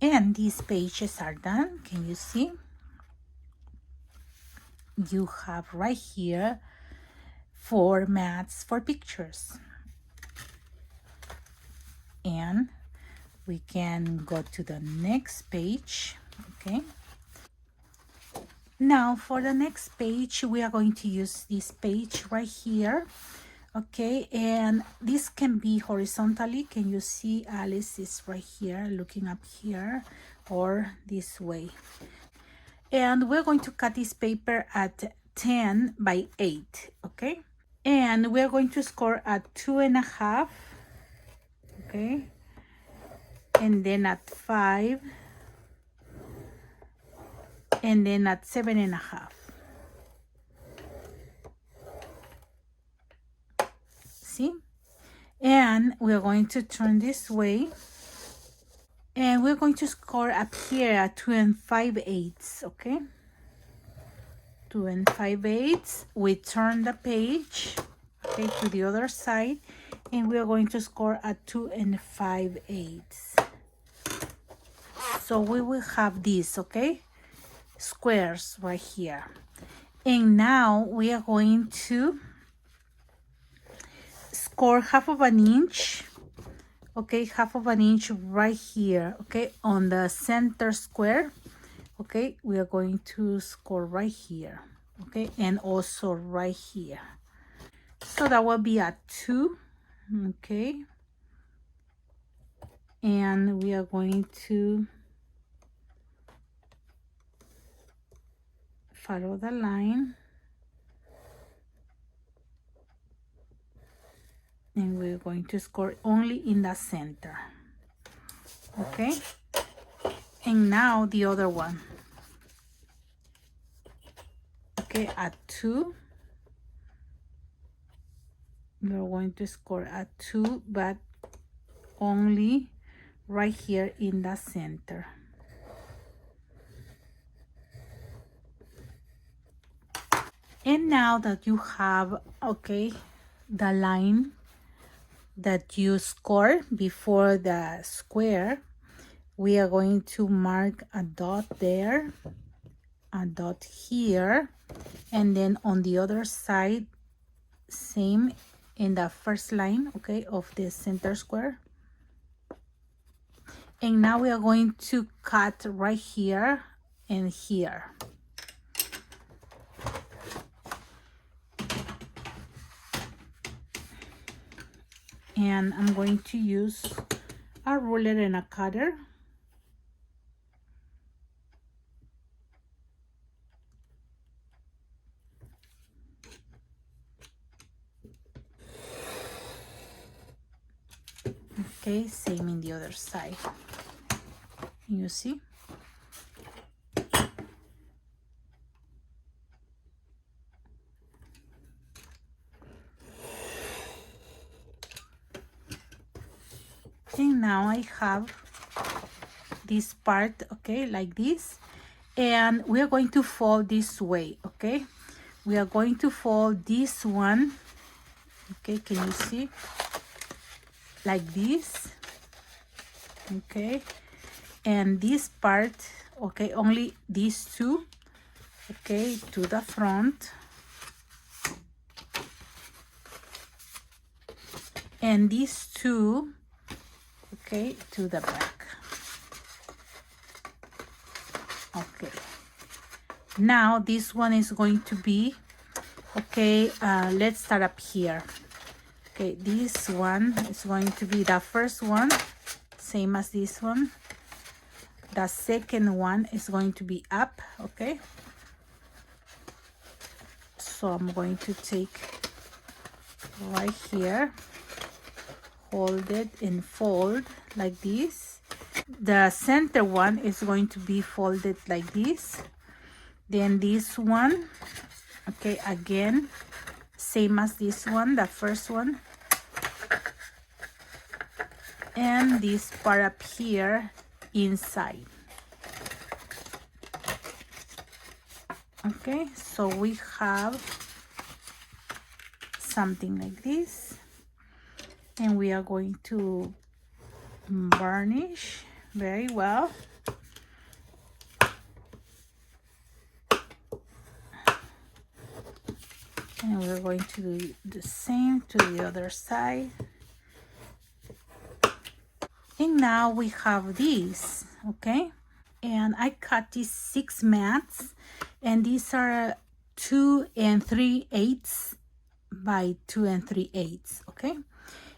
And these pages are done. Can you see? You have right here formats for pictures. And we can go to the next page. Okay. Now for the next page, we are going to use this page right here. Okay, and this can be horizontally. Can you see Alice is right here looking up here, or this way? And we're going to cut this paper at 10 by 8. Okay, and we're going to score at 2.5. Okay, and then at 5, and then at 7.5. See? And we're going to turn this way, and we're going to score up here at 2 5/8. Okay, 2 5/8. We turn the page, okay, to the other side, and we are going to score at 2 5/8. So we will have this, okay, squares right here. And now we are going to score 1/2 inch, okay, 1/2 inch right here, okay, on the center square. Okay, we are going to score right here, okay, and also right here. So that will be at 2, okay, and we are going to follow the line, and we're going to score only in the center. Okay, and now the other one. Okay, at 2, we're going to score at 2, but only right here in the center. And now that you have, okay, the line that you score before the square, we are going to mark a dot there, a dot here, and then on the other side, same in the first line, okay, of the center square. And now we are going to cut right here and here. And I'm going to use a ruler and a cutter. Okay, same in the other side. You see? And now I have this part, okay, like this. And we are going to fold this way, okay? We are going to fold this one, okay, can you see? Like this, okay? And this part, okay, only these two, okay, to the front. And these two, okay, to the back. Okay. Now this one is going to be, okay, let's start up here. Okay, this one is going to be the first one, same as this one. The second one is going to be up, okay? So I'm going to take right here, hold it and fold like this. The center one is going to be folded like this. Then this one, okay, again, same as this one, the first one. And this part up here inside. Okay, so we have something like this, and we are going to varnish very well. And we're going to do the same to the other side. And now we have these, okay? And I cut these 6 mats, and these are 2 3/8 by 2 3/8, okay?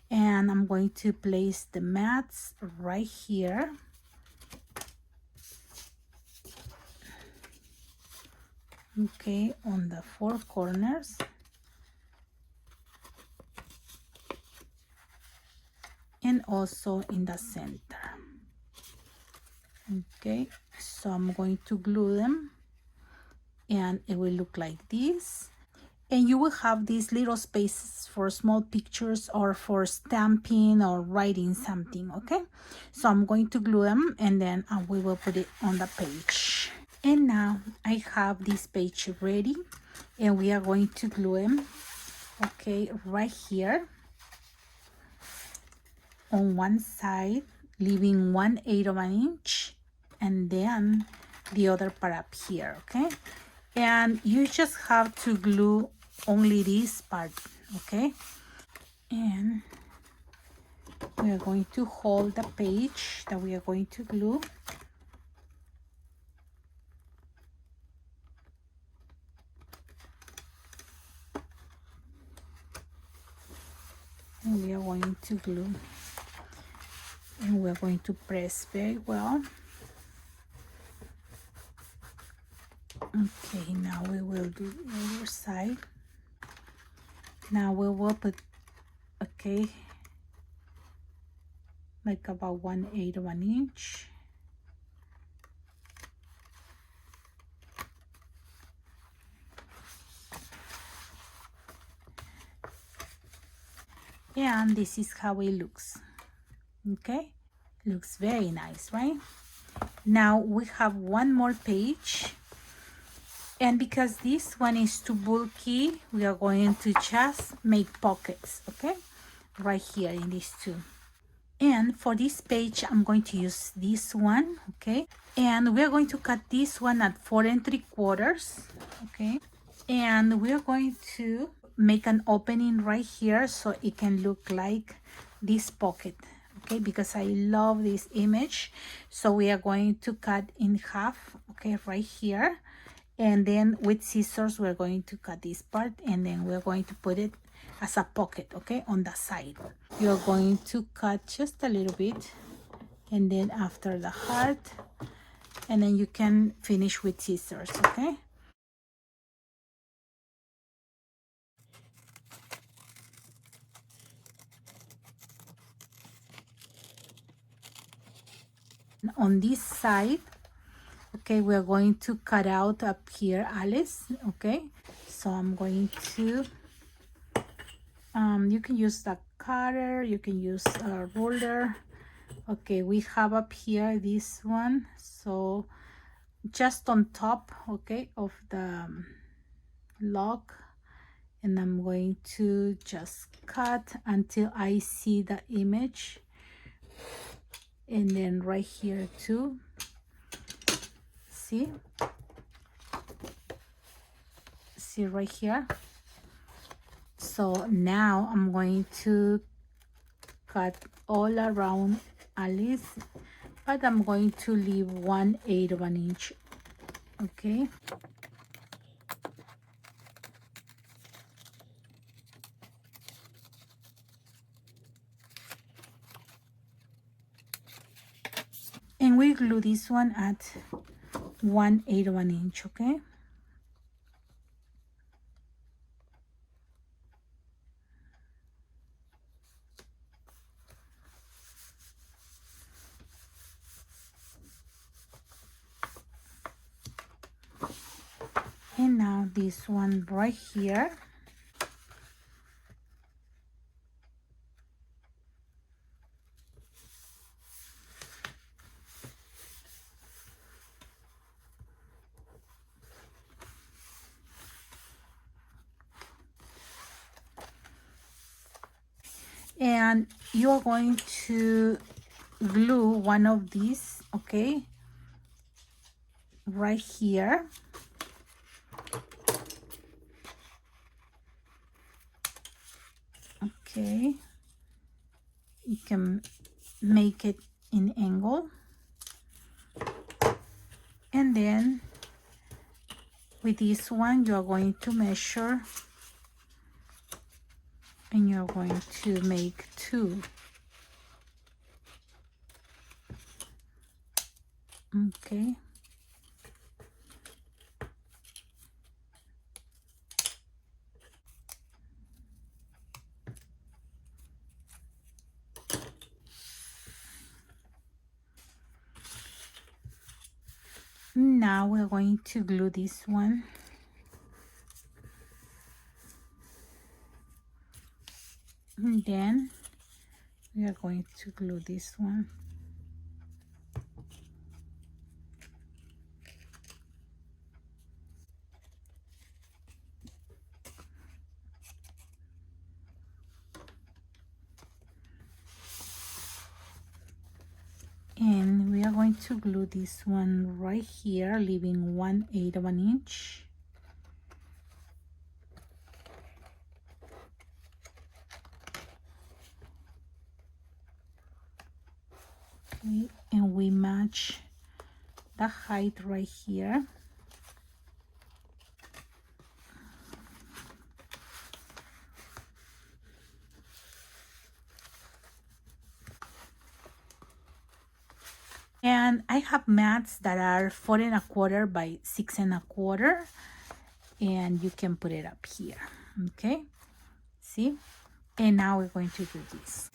And I'm going to place the mats right here. Okay, on the 4 corners. And also in the center. Okay, so I'm going to glue them, and it will look like this. And you will have these little spaces for small pictures or for stamping or writing something, okay? So I'm going to glue them, and then we will put it on the page. And now I have this page ready, and we are going to glue them, okay, right here on one side, leaving 1/8 of an inch, and then the other part up here, okay? And you just have to glue only this part, okay? And we are going to hold the page that we are going to glue. And we are going to glue. And we're going to press very well. Okay, now we will do the other side. Now we will put, okay, like about 1/8 of an inch. And this is how it looks. Okay, looks very nice, right? Now we have one more page, and because this one is too bulky, we are going to just make pockets, okay, right here in these two. And for this page I'm going to use this one, okay, and we're going to cut this one at 4 3/4, okay, and we're going to make an opening right here so it can look like this pocket, okay, because I love this image. So we are going to cut in half, okay, right here. And then with scissors, we're going to cut this part, and then we're going to put it as a pocket, okay, on the side. You're going to cut just a little bit, and then after the heart, and then you can finish with scissors, okay? On this side, okay, we're going to cut out up here Alice, okay? So I'm going to you can use the cutter, you can use a ruler. Okay, we have up here this one, so just on top, okay, of the log, and I'm going to just cut until I see the image. And then right here too, see right here. So now I'm going to cut all around Alice, but I'm going to leave 1/8 of an inch, okay? And we glue this one at 1/8 of an inch, okay? And now this one right here. And you are going to glue one of these, okay, right here. Okay, you can make it in angle, and then with this one you are going to measure, and you're going to make 2. Okay, now we're going to glue this one. And then we are going to glue this one. And we are going to glue this one right here, leaving 1/8 of an inch. Okay, and we match the height right here. And I have mats that are 4 1/4 by 6 1/4, and you can put it up here, okay? See? And now we're going to do this.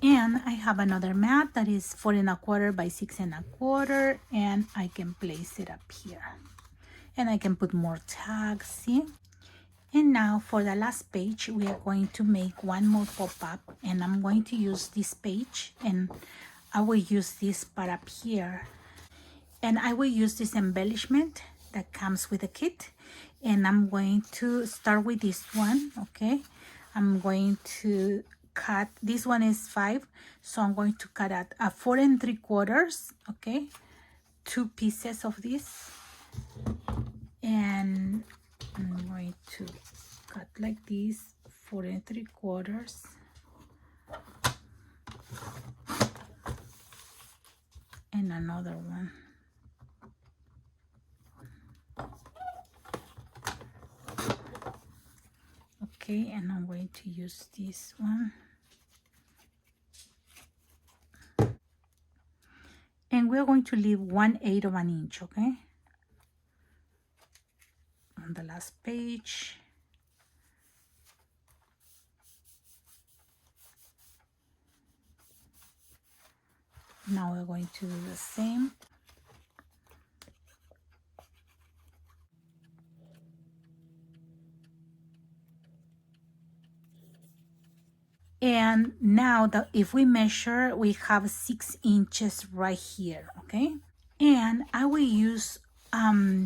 And I have another mat that is 4 1/4 by 6 1/4, and I can place it up here. And I can put more tags, see? And now for the last page, we are going to make one more pop-up, and I'm going to use this page, and I will use this part up here. And I will use this embellishment that comes with the kit. And I'm going to start with this one, okay? I'm going to cut, this one is 5, so I'm going to cut at 4 3/4, okay? 2 pieces of this. And I'm going to cut like this, 4 3/4. And another one. Okay, and I'm going to use this one. And we're going to leave 1/8 of an inch, okay? On the last page. Now we're going to do the same. And now that if we measure, we have 6 inches right here, okay? And I will use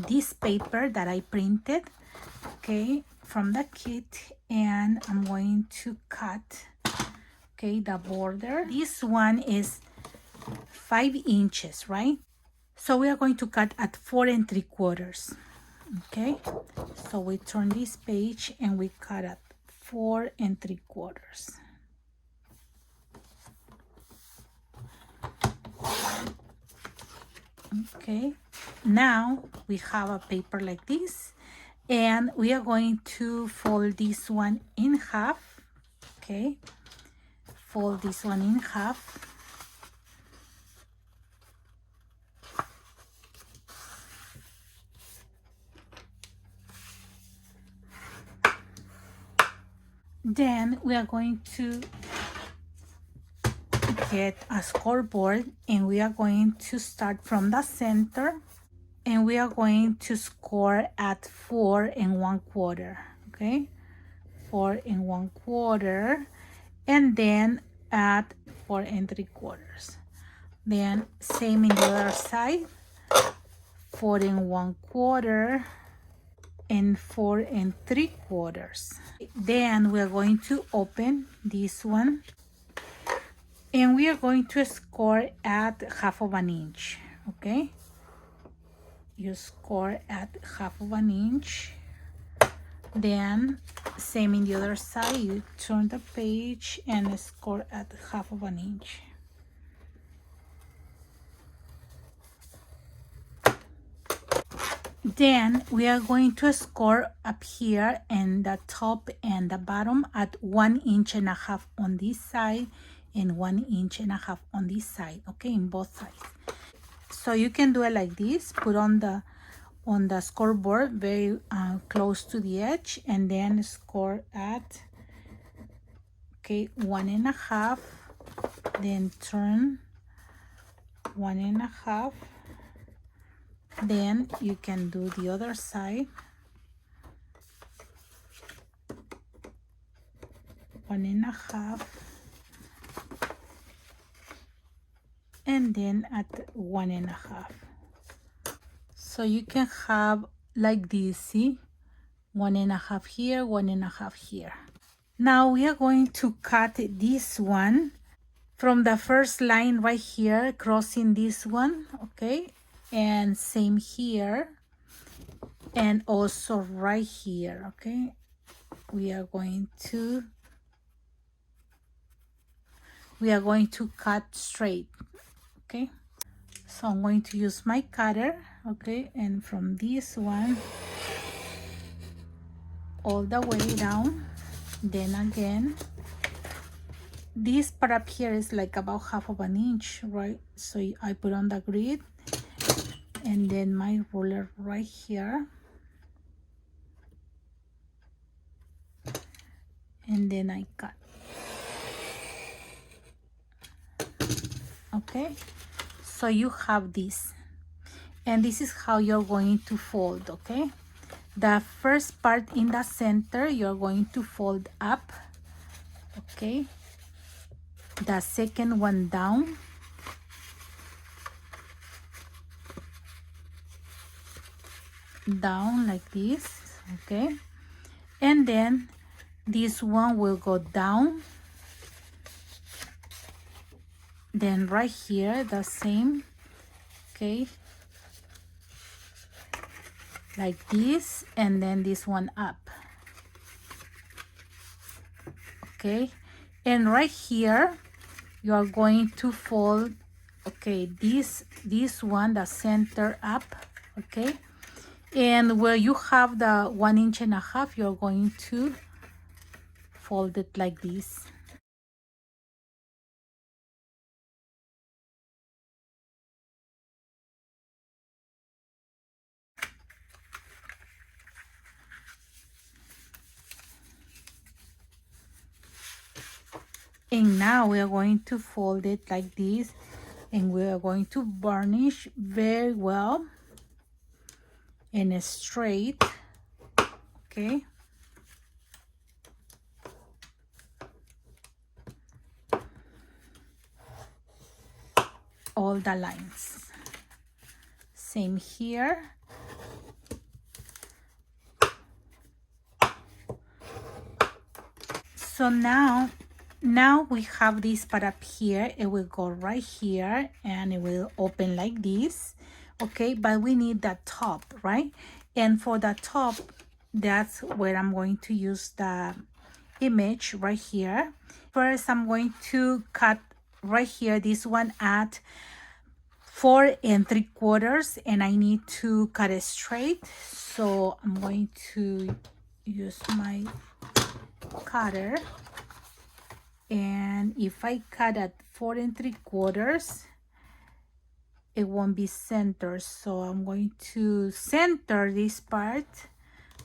this paper that I printed, okay, from the kit, and I'm going to cut, okay, the border. This one is 5 inches, right? So we are going to cut at 4 3/4, okay? So we turn this page and we cut at 4 3/4. Okay, now we have a paper like this, and we are going to fold this one in half, okay? Fold this one in half. Then we are going to get a scoreboard, and we are going to start from the center, and we are going to score at 4 1/4, okay? 4 1/4, and then at 4 3/4. Then same in the other side, 4 1/4 and 4 3/4. Then we are going to open this one, and we are going to score at 1/2 of an inch, okay? You score at 1/2 of an inch. Then same in the other side, you turn the page and score at 1/2 of an inch. Then we are going to score up here and the top and the bottom at 1.5 inches on this side and 1.5 inches on this side, okay, in both sides. So you can do it like this, put on the scoreboard very close to the edge, and then score at, okay, 1.5, then turn 1.5. Then you can do the other side, 1.5, and then at 1.5. So you can have like this, see, 1.5 here, 1.5 here. Now we are going to cut this one from the first line right here, crossing this one, okay, and same here, and also right here, okay. We are going to cut straight, okay. So I'm going to use my cutter, okay, and from this one all the way down. Then again, this part up here is like about 1/2 of an inch, right? So I put on the grid, and then my ruler right here, and then I cut, okay. So you have this, and this is how you're going to fold, okay. the first part in the center, you're going to fold up, okay? The second one down, like this, okay? And then this one will go down, then right here the same, okay, like this, and then this one up, okay? And right here you are going to fold, okay, this one, the center up, okay? And where you have the 1.5 inches, you're going to fold it like this. And now we are going to fold it like this, and we are going to varnish very well and straight, okay? All the lines. Same here. So now we have this part up here. It will go right here and it will open like this, okay? But we need the top, right? And for the top, that's where I'm going to use the image right here. First, I'm going to cut right here, this one at 4 3/4, and I need to cut it straight. So I'm going to use my cutter, and if I cut at 4 3/4, it won't be centered. So I'm going to center this part,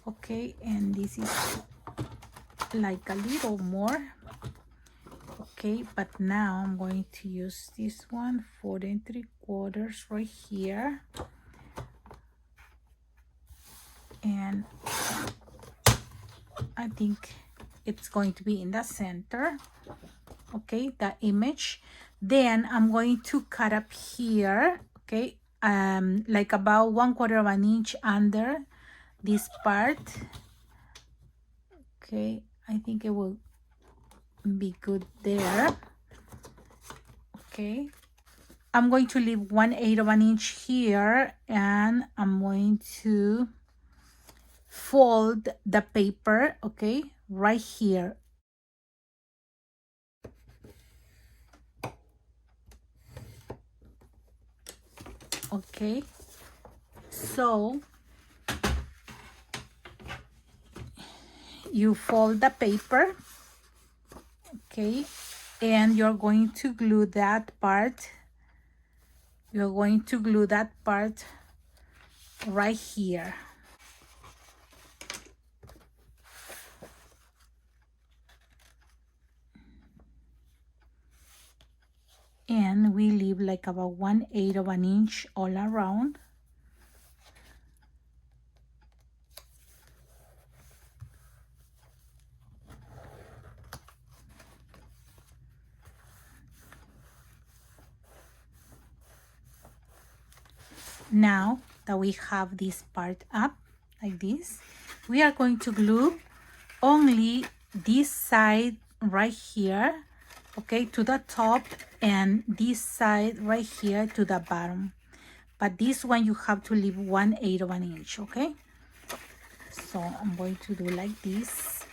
okay? And this is like a little more, okay? But now I'm going to use this one, 4 3/4 right here, and I think it's going to be in the center, okay, the image. Then I'm going to cut up here, okay, like about 1/4 inch under this part, okay? I think it will be good there, okay? I'm going to leave 1/8 inch here, and I'm going to fold the paper, okay, right here. Okay, so you fold the paper, okay, and you're going to glue that part. You're going to glue that part right here. And we leave like about 1/8 inch all around. Now that we have this part up like this, we are going to glue only this side right here, okay, to the top, and this side right here to the bottom. But this one you have to leave 1/8 inch, okay? So I'm going to do like this.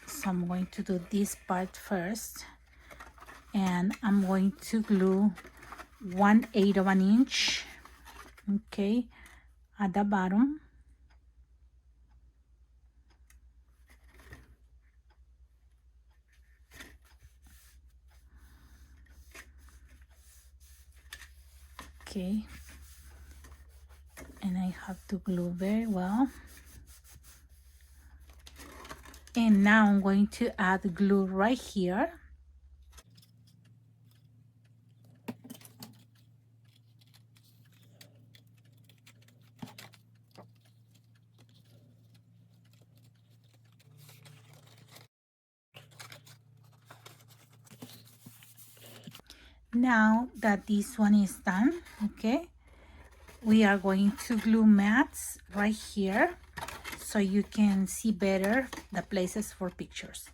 So I'm going to do this part first, and I'm going to glue 1/8 inch, okay, at the bottom. Okay, and I have to glue very well. And now I'm going to add glue right here. Now that this one is done, okay, we are going to glue mats right here so you can see better the places for pictures.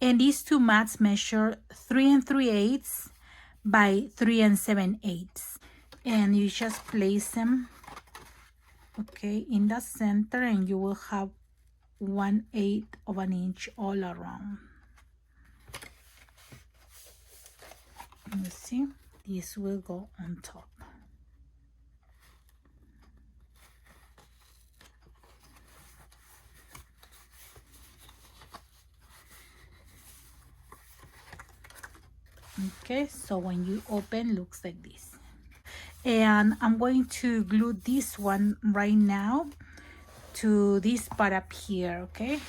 And these two mats measure 3 3/8 by 3 7/8. And you just place them, okay, in the center, and you will have 1/8 of an inch all around. You see, this will go on top. Okay, so when you open, looks like this. And I'm going to glue this one right now to this part up here. Okay,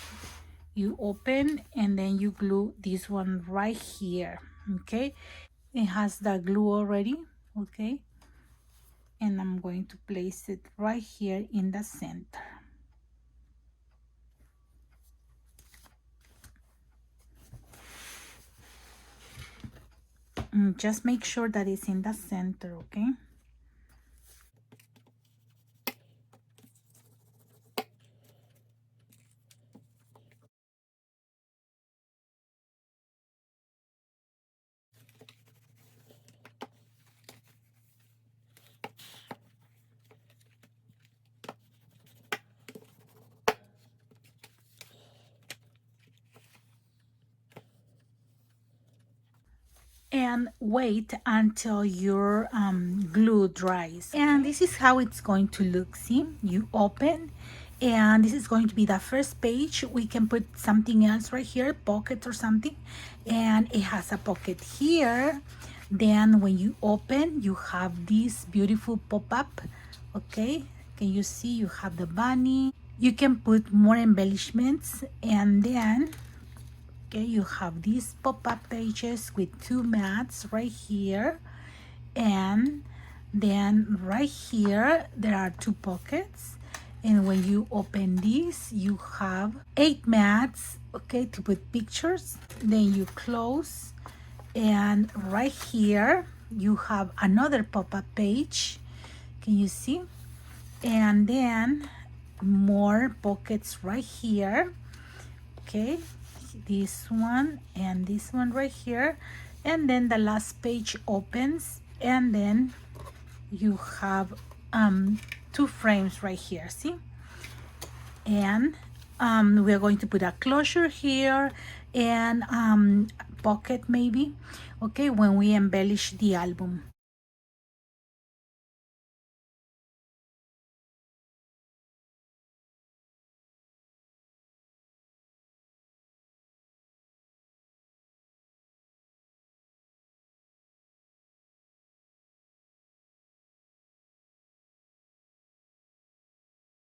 you open and then you glue this one right here. Okay, it has the glue already. Okay, and I'm going to place it right here in the center. Just make sure that it's in the center. Okay. And wait until your glue dries. And this is how it's going to look. See, you open, and this is going to be the first page. We can put something else right here, pocket or something, and it has a pocket here. Then when you open, you have this beautiful pop-up. Okay, can you see? You have the bunny. You can put more embellishments, and then okay, you have these pop-up pages with two mats right here, and then right here there are two pockets, and when you open this you have 8 mats, okay, to put pictures. Then you close, and right here you have another pop-up page. Can you see? And then more pockets right here. Okay, this one and this one right here, and then the last page opens, and then you have 2 frames right here. See, and we are going to put a closure here and pocket maybe, okay, when we embellish the album.